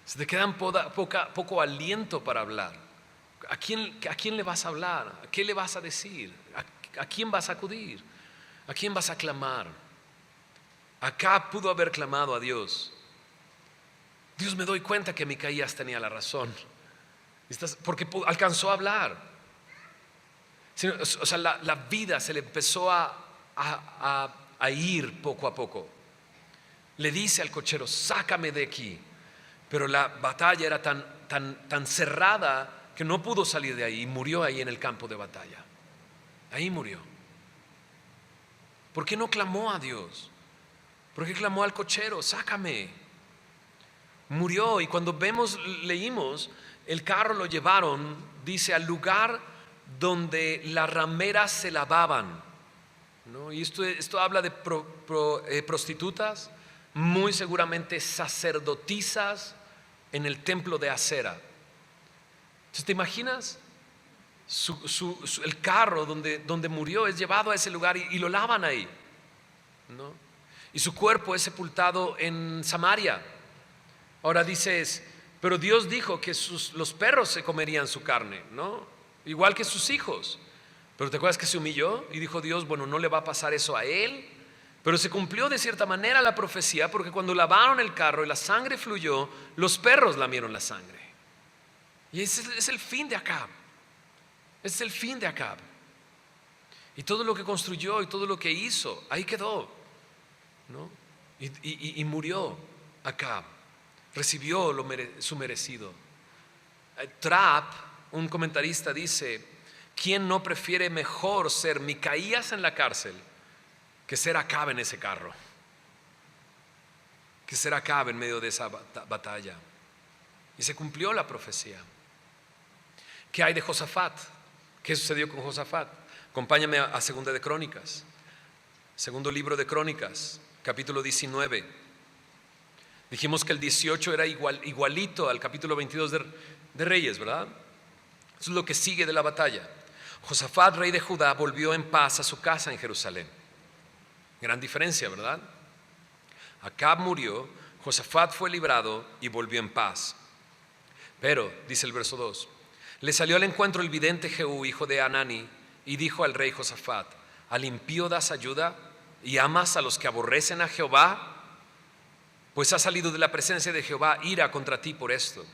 se te queda poco aliento para hablar. ¿A quién le vas a hablar? ¿A qué le vas a decir? ¿A quién vas a acudir? ¿A quién vas a clamar? Acá pudo haber clamado a Dios. Dios, me doy cuenta que Micaías tenía la razón, porque alcanzó a hablar. O sea, la vida se le empezó a ir poco a poco. Le dice al cochero, sácame de aquí. Pero la batalla era tan cerrada que no pudo salir de ahí y murió ahí en el campo de batalla. Ahí murió. ¿Por qué no clamó a Dios? ¿Por qué clamó al cochero? Sácame. Murió, y cuando leímos, el carro lo llevaron, dice, al lugar donde las rameras se lavaban, ¿no? Y esto habla de prostitutas, muy seguramente sacerdotisas en el templo de Acera. Entonces, ¿te imaginas? El carro donde murió es llevado a ese lugar y lo lavan ahí, ¿no? Y su cuerpo es sepultado en Samaria. Ahora dices, pero Dios dijo que los perros se comerían su carne, ¿no? Igual que sus hijos. Pero ¿te acuerdas que se humilló? Y dijo Dios, bueno, no le va a pasar eso a él. Pero se cumplió de cierta manera la profecía, porque cuando lavaron el carro y la sangre fluyó, los perros lamieron la sangre. Y ese es el fin de Acab. Ese es el fin de Acab. Y todo lo que construyó y todo lo que hizo, ahí quedó, ¿no? Y murió Acab. Recibió su merecido. Trapp, un comentarista, dice, ¿quién no prefiere mejor ser Micaías en la cárcel que ser Acab en ese carro? ser Acab en medio de esa batalla. Y se cumplió la profecía. ¿Qué hay de Josafat? ¿Qué sucedió con Josafat? Acompáñame a Segunda de Crónicas. Segundo libro de Crónicas, capítulo 19. Dijimos que el 18 era igualito al capítulo 22 de Reyes, ¿verdad? Eso es lo que sigue de la batalla. Josafat, rey de Judá, volvió en paz a su casa en Jerusalén. Gran diferencia, ¿verdad? Acab murió, Josafat fue librado y volvió en paz. Pero, dice el verso 2, le salió al encuentro el vidente Jehú, hijo de Hanani, y dijo al rey Josafat: ¿al impío das ayuda y amas a los que aborrecen a Jehová? Pues ha salido de la presencia de Jehová ira contra ti por esto.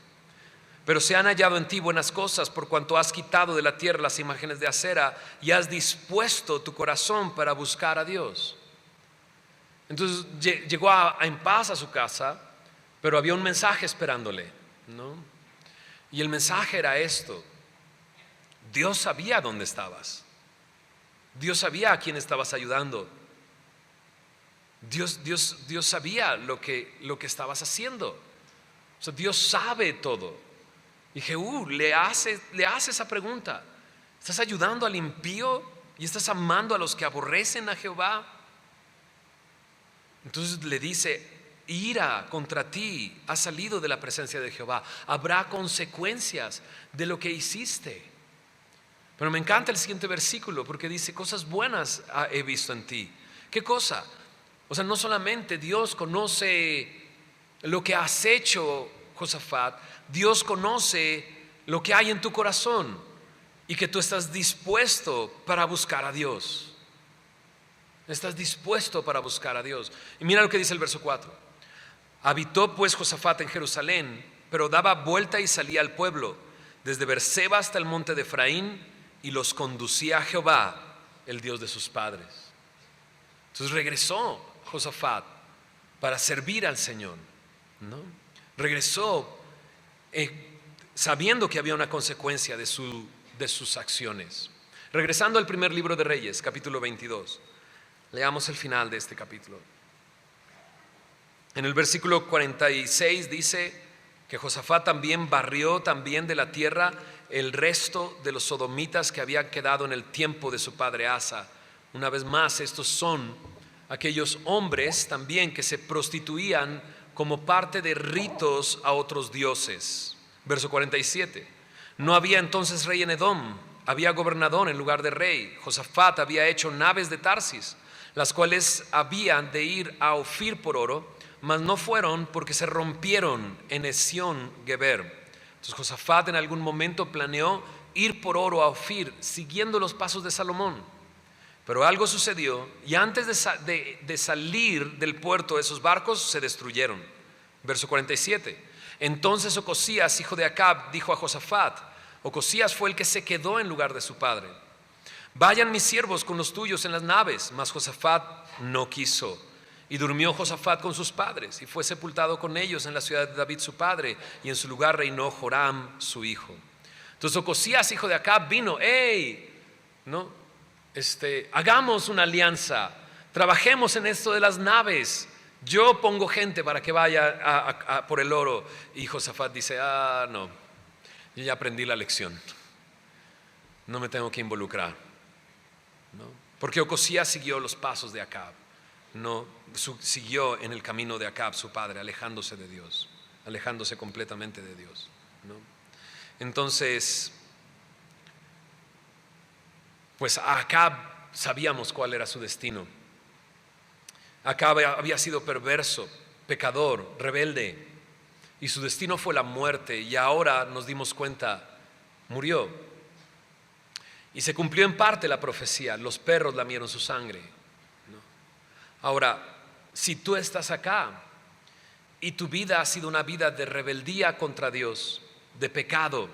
Pero se han hallado en ti buenas cosas, por cuanto has quitado de la tierra las imágenes de acera y has dispuesto tu corazón para buscar a Dios. Entonces llegó en paz a su casa, pero había un mensaje esperándole, ¿no? Y el mensaje era esto: Dios sabía dónde estabas, Dios sabía a quién estabas ayudando, Dios sabía lo que estabas haciendo. O sea, Dios sabe todo. Y Jehú le hace esa pregunta: ¿estás ayudando al impío y estás amando a los que aborrecen a Jehová? Entonces le dice: ira contra ti ha salido de la presencia de Jehová, habrá consecuencias de lo que hiciste. Pero me encanta el siguiente versículo, porque dice: cosas buenas he visto en ti. ¿Qué cosa? O sea, no solamente Dios conoce lo que has hecho, Josafat, Dios conoce lo que hay en tu corazón y que tú estás dispuesto para buscar a Dios. Estás dispuesto para buscar a Dios. Y mira lo que dice el verso 4. Habitó pues Josafat en Jerusalén, pero daba vuelta y salía al pueblo, desde Berseba hasta el monte de Efraín, y los conducía a Jehová, el Dios de sus padres. Entonces regresó Josafat para servir al Señor, ¿no? Regresó sabiendo que había una consecuencia de sus acciones. Regresando al primer libro de Reyes, capítulo 22. Leamos el final de este capítulo. En el versículo 46 dice que Josafat también barrió también de la tierra el resto de los sodomitas que habían quedado en el tiempo de su padre Asa. Una vez más, estos son aquellos hombres también que se prostituían como parte de ritos a otros dioses. Verso 47. No había entonces rey en Edom, había gobernador en lugar de rey. Josafat había hecho naves de Tarsis, las cuales habían de ir a Ofir por oro, mas no fueron porque se rompieron en Esión Geber. Entonces Josafat en algún momento planeó ir por oro a Ofir, siguiendo los pasos de Salomón. Pero algo sucedió y antes de salir del puerto esos barcos se destruyeron. Verso 47. Entonces Ocosías, hijo de Acab, dijo a Josafat. Ocosías fue el que se quedó en lugar de su padre: vayan mis siervos con los tuyos en las naves. Mas Josafat no quiso. Y durmió Josafat con sus padres y fue sepultado con ellos en la ciudad de David su padre, y en su lugar reinó Joram su hijo. Entonces Ocosías, hijo de Acab, vino: hagamos una alianza, trabajemos en esto de las naves, yo pongo gente para que vaya por el oro. Y Josafat dice: no, yo ya aprendí la lección, no me tengo que involucrar, ¿no? Porque Ocosías siguió los pasos de Acab, siguió en el camino de Acab su padre, alejándose de Dios, alejándose completamente de Dios, ¿no? Entonces, pues a Acab sabíamos cuál era su destino. Acab había sido perverso, pecador, rebelde, y su destino fue la muerte, y ahora nos dimos cuenta, murió. Y se cumplió en parte la profecía: los perros lamieron su sangre, ¿no? Ahora, si tú estás acá y tu vida ha sido una vida de rebeldía contra Dios, de pecado,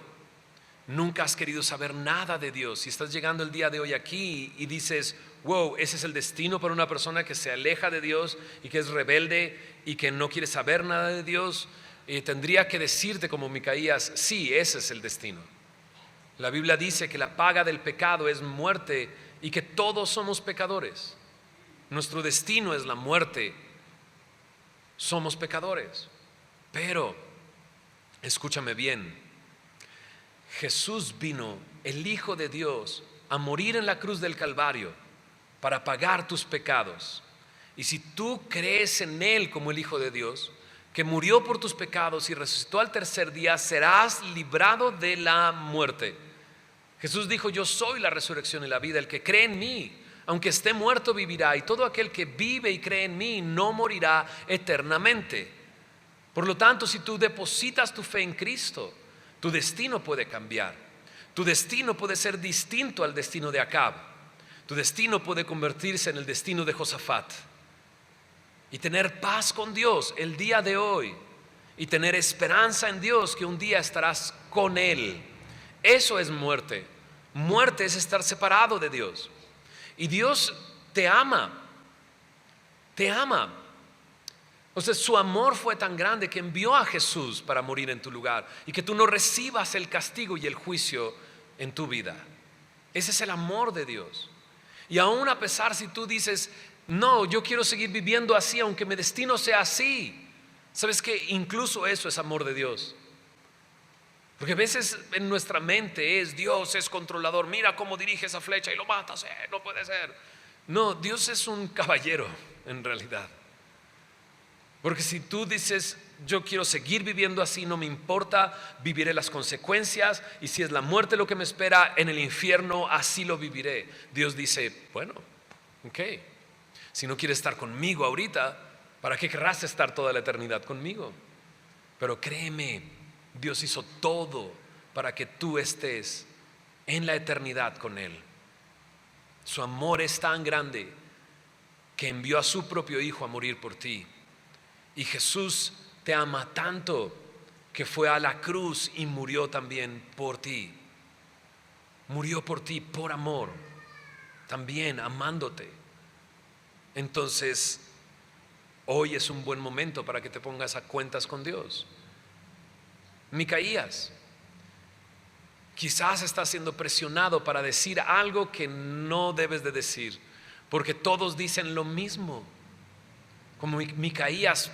nunca has querido saber nada de Dios, si estás llegando el día de hoy aquí y dices: wow, ese es el destino para una persona que se aleja de Dios y que es rebelde y que no quiere saber nada de Dios, tendría que decirte como Micaías: sí, ese es el destino. La Biblia dice que la paga del pecado es muerte y que todos somos pecadores. Nuestro destino es la muerte. Somos pecadores. Pero, escúchame bien, Jesús vino, el Hijo de Dios, a morir en la cruz del Calvario para pagar tus pecados. Y si tú crees en Él como el Hijo de Dios, que murió por tus pecados y resucitó al tercer día, serás librado de la muerte. Jesús dijo: yo soy la resurrección y la vida. El que cree en mí, aunque esté muerto, vivirá. Y todo aquel que vive y cree en mí no morirá eternamente. Por lo tanto, si tú depositas tu fe en Cristo, tu destino puede cambiar. Tu destino puede ser distinto al destino de Acab. Tu destino puede convertirse en el destino de Josafat. Y tener paz con Dios el día de hoy. Y tener esperanza en Dios que un día estarás con Él. Eso es muerte. Muerte es estar separado de Dios. Y Dios te ama. Te ama. O sea, su amor fue tan grande que envió a Jesús para morir en tu lugar. Y que tú no recibas el castigo y el juicio en tu vida. Ese es el amor de Dios. Y aún a pesar si tú dices: no, yo quiero seguir viviendo así, aunque mi destino sea así. ¿Sabes qué? Incluso eso es amor de Dios. Porque a veces en nuestra mente es: Dios es controlador, mira cómo dirige esa flecha y lo matas, no puede ser. No, Dios es un caballero en realidad. Porque si tú dices: yo quiero seguir viviendo así, no me importa, viviré las consecuencias, y si es la muerte lo que me espera en el infierno, así lo viviré. Dios dice: bueno, ok, si no quieres estar conmigo ahorita, ¿para qué querrás estar toda la eternidad conmigo? Pero créeme, Dios hizo todo para que tú estés en la eternidad con Él. Su amor es tan grande que envió a su propio Hijo a morir por ti. Y Jesús te ama tanto que fue a la cruz y murió también por ti. Murió por ti por amor, también amándote. Entonces, hoy es un buen momento para que te pongas a cuentas con Dios. Micaías, quizás estás siendo presionado para decir algo que no debes de decir, porque todos dicen lo mismo. Como Micaías,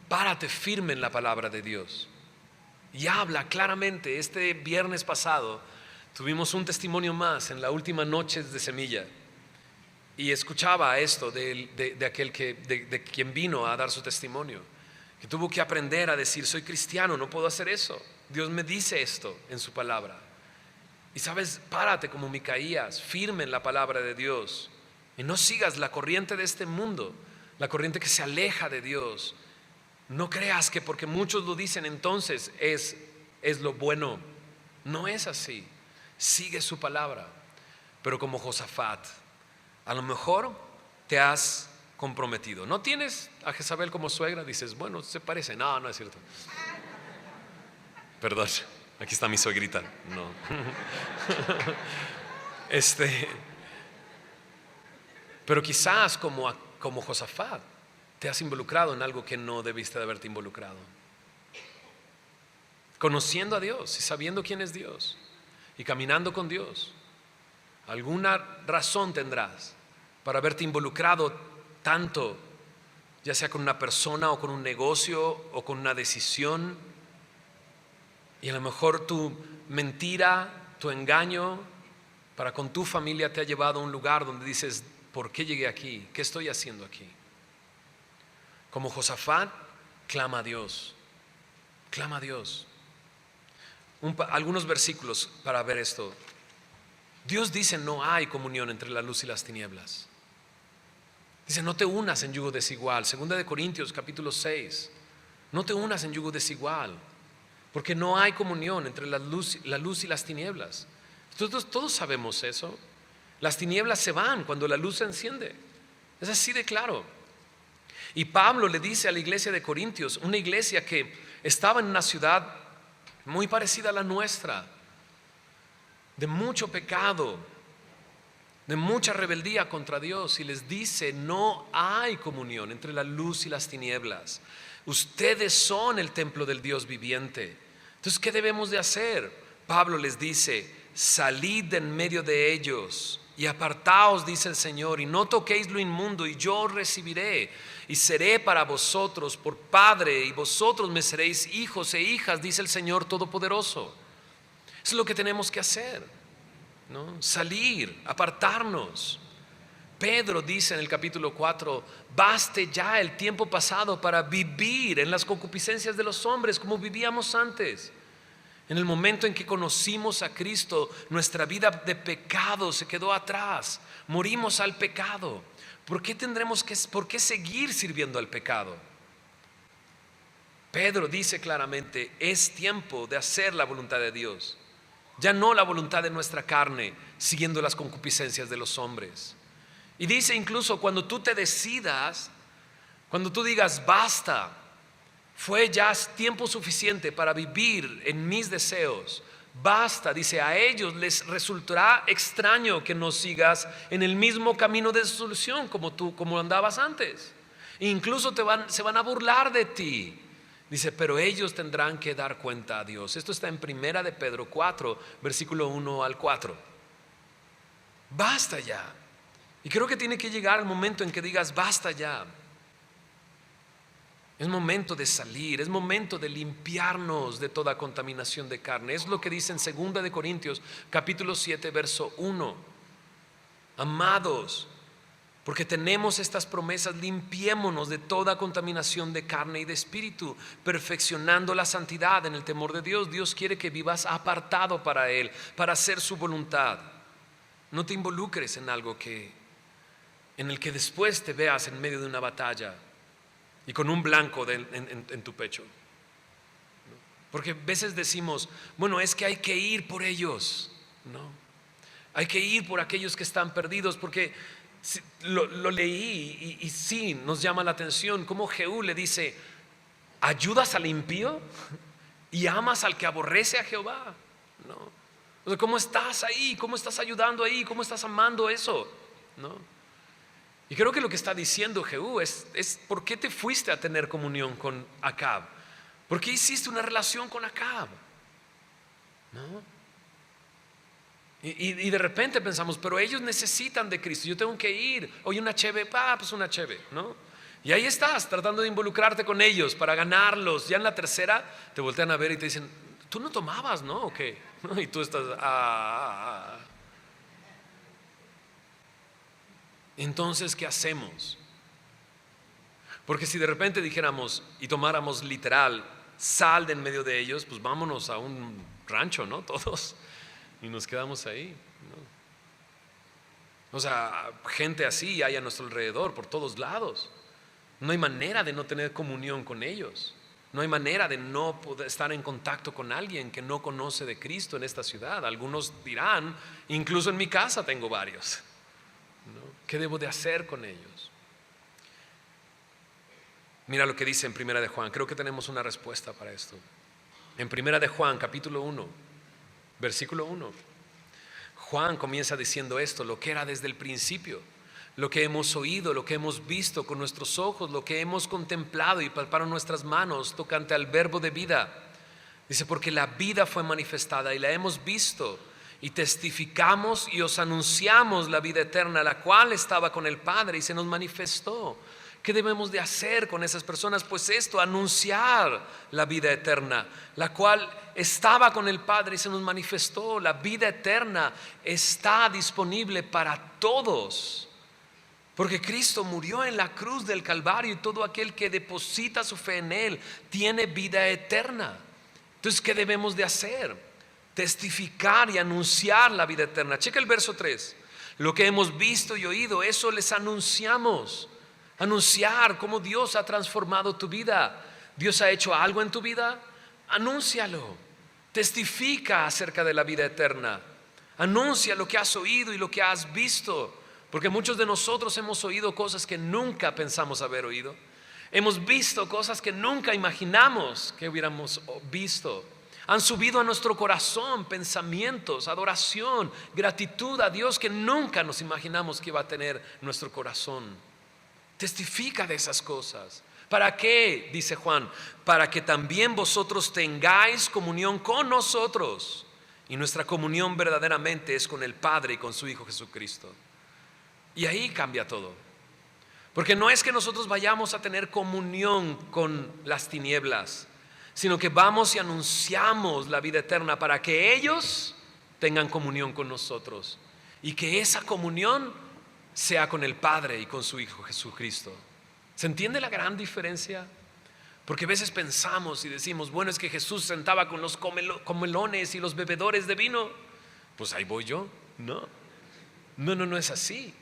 párate firme en la palabra de Dios y habla claramente. Este viernes pasado tuvimos un testimonio más en la última noche de Semilla. Y escuchaba esto de aquel de quien vino a dar su testimonio, que tuvo que aprender a decir: soy cristiano, no puedo hacer eso. Dios me dice esto en su palabra. Y sabes, párate como Micaías, firme en la palabra de Dios. Y no sigas la corriente de este mundo, la corriente que se aleja de Dios. No creas que porque muchos lo dicen entonces es lo bueno. No es así. Sigue su palabra. Pero como Josafat, a lo mejor te has comprometido. ¿No tienes a Jezabel como suegra? Dices: bueno, se parece. No, no es cierto. Perdón, aquí está mi suegrita. No. Pero quizás como Josafat te has involucrado en algo que no debiste de haberte involucrado. Conociendo a Dios y sabiendo quién es Dios y caminando con Dios, alguna razón tendrás para haberte involucrado tanto, ya sea con una persona o con un negocio o con una decisión. Y a lo mejor tu mentira, tu engaño para con tu familia te ha llevado a un lugar donde dices: ¿por qué llegué aquí? ¿Qué estoy haciendo aquí? Como Josafat, clama a Dios. Clama a Dios. Algunos versículos para ver esto. Dios dice: no hay comunión entre la luz y las tinieblas. Dice: no te unas en yugo desigual. Segunda de Corintios capítulo 6. No te unas en yugo desigual, porque no hay comunión entre la luz y las tinieblas. Todos sabemos eso. Las tinieblas se van cuando la luz se enciende. Es así de claro. Y Pablo le dice a la iglesia de Corintios, una iglesia que estaba en una ciudad muy parecida a la nuestra, de mucho pecado, de mucha rebeldía contra Dios, y les dice: no hay comunión entre la luz y las tinieblas. Ustedes son el templo del Dios viviente. Entonces, ¿qué debemos de hacer? Pablo les dice: salid de en medio de ellos y apartaos, dice el Señor, y no toquéis lo inmundo, y yo os recibiré, y seré para vosotros por Padre, y vosotros me seréis hijos e hijas, dice el Señor Todopoderoso. Eso es lo que tenemos que hacer, ¿no? Salir, apartarnos. Pedro dice en el capítulo 4, baste ya el tiempo pasado para vivir en las concupiscencias de los hombres como vivíamos antes. En el momento en que conocimos a Cristo, nuestra vida de pecado se quedó atrás. Morimos al pecado. ¿Por qué seguir sirviendo al pecado? Pedro dice claramente, es tiempo de hacer la voluntad de Dios. Ya no la voluntad de nuestra carne, siguiendo las concupiscencias de los hombres. Y dice incluso cuando tú te decidas, cuando tú digas basta, fue ya tiempo suficiente para vivir en mis deseos. Basta, dice, a ellos les resultará extraño que no sigas en el mismo camino de solución como andabas antes. E incluso se van a burlar de ti. Dice, pero ellos tendrán que dar cuenta a Dios. Esto está en Primera de Pedro 4, versículo 1 al 4. Basta ya. Y creo que tiene que llegar el momento en que digas, basta ya. Es momento de salir, es momento de limpiarnos de toda contaminación de carne. Es lo que dice en 2 de Corintios, capítulo 7, verso 1. Amados, porque tenemos estas promesas, limpiémonos de toda contaminación de carne y de espíritu, perfeccionando la santidad en el temor de Dios. Dios quiere que vivas apartado para Él, para hacer su voluntad. No te involucres en algo en el que después te veas en medio de una batalla y con un blanco en tu pecho. Porque a veces decimos, bueno, es que hay que ir por ellos, ¿no? Hay que ir por aquellos que están perdidos, porque lo leí y sí, nos llama la atención cómo Jehú le dice, ¿ayudas al impío y amas al que aborrece a Jehová? ¿No? O sea, ¿cómo estás ahí? ¿Cómo estás ayudando ahí? ¿Cómo estás amando eso? ¿No? Y creo que lo que está diciendo Jehú es ¿por qué te fuiste a tener comunión con Acab? ¿Por qué hiciste una relación con Acab? ¿No? Y de repente pensamos, pero ellos necesitan de Cristo, yo tengo que ir. Oye, una cheve, pues una cheve, ¿no? Y ahí estás tratando de involucrarte con ellos para ganarlos. Ya en la tercera te voltean a ver y te dicen, tú no tomabas, ¿no? ¿O qué? Y tú estás, Entonces, ¿qué hacemos? Porque si de repente dijéramos y tomáramos literal, sal de en medio de ellos, pues vámonos a un rancho, ¿no? Todos. Y nos quedamos ahí, ¿no? O sea, gente así hay a nuestro alrededor, por todos lados. No hay manera de no tener comunión con ellos. No hay manera de no poder estar en contacto con alguien que no conoce de Cristo en esta ciudad. Algunos dirán, incluso en mi casa tengo varios, ¿no? ¿Qué debo de hacer con ellos? Mira lo que dice en Primera de Juan. Creo que tenemos una respuesta para esto. En Primera de Juan, capítulo 1, versículo 1. Juan comienza diciendo esto, lo que era desde el principio, lo que hemos oído, lo que hemos visto con nuestros ojos, lo que hemos contemplado y palparon nuestras manos tocante al verbo de vida. Dice, porque la vida fue manifestada y la hemos visto y testificamos y os anunciamos la vida eterna, la cual estaba con el Padre y se nos manifestó. ¿Qué debemos de hacer con esas personas? Pues esto, anunciar la vida eterna, la cual estaba con el Padre y se nos manifestó. La vida eterna está disponible para todos, porque Cristo murió en la cruz del Calvario y todo aquel que deposita su fe en Él tiene vida eterna. Entonces, ¿qué debemos de hacer? Testificar y anunciar la vida eterna. Checa el verso 3. Lo que hemos visto y oído, eso les anunciamos. Anunciar cómo Dios ha transformado tu vida. Dios ha hecho algo en tu vida. Anúncialo. Testifica acerca de la vida eterna. Anuncia lo que has oído y lo que has visto. Porque muchos de nosotros hemos oído cosas que nunca pensamos haber oído. Hemos visto cosas que nunca imaginamos que hubiéramos visto. Han subido a nuestro corazón pensamientos, adoración, gratitud a Dios que nunca nos imaginamos que iba a tener nuestro corazón. Testifica de esas cosas. ¿Para qué? Dice Juan, para que también vosotros tengáis comunión con nosotros. Y nuestra comunión verdaderamente es con el Padre y con su Hijo Jesucristo. Y ahí cambia todo. Porque no es que nosotros vayamos a tener comunión con las tinieblas, sino que vamos y anunciamos la vida eterna para que ellos tengan comunión con nosotros. Y que esa comunión sea con el Padre y con su Hijo Jesucristo. ¿Se entiende la gran diferencia? Porque a veces pensamos y decimos, bueno, es que Jesús sentaba con los comelones y los bebedores de vino. Pues ahí voy yo. No es así.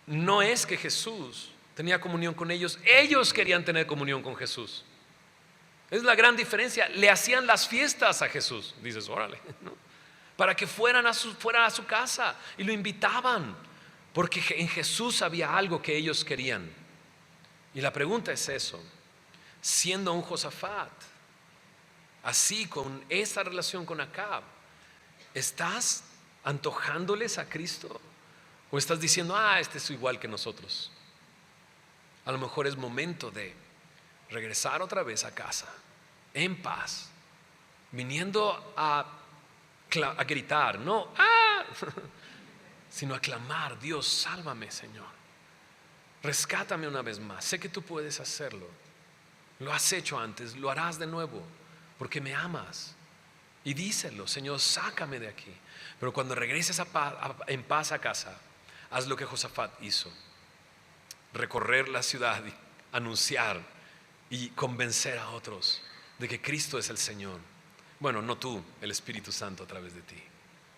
No es que Jesús tenía comunión con ellos, ellos querían tener comunión con Jesús. Es la gran diferencia. Le hacían las fiestas a Jesús. Dices, órale, ¿no? Para que fueran a su casa y lo invitaban, porque en Jesús había algo que ellos querían. Y la pregunta es eso: siendo un Josafat, así con esta relación con Acab, ¿estás antojándoles a Cristo? ¿O estás diciendo, este es igual que nosotros? A lo mejor es momento de regresar otra vez a casa, en paz, viniendo a gritar, no, sino a clamar, Dios, sálvame, Señor. Rescátame una vez más. Sé que tú puedes hacerlo. Lo has hecho antes, lo harás de nuevo, porque me amas. Y díselo, Señor, sácame de aquí. Pero cuando regreses en paz a casa, haz lo que Josafat hizo: recorrer la ciudad y anunciar y convencer a otros de que Cristo es el Señor. Bueno, no tú, el Espíritu Santo a través de ti.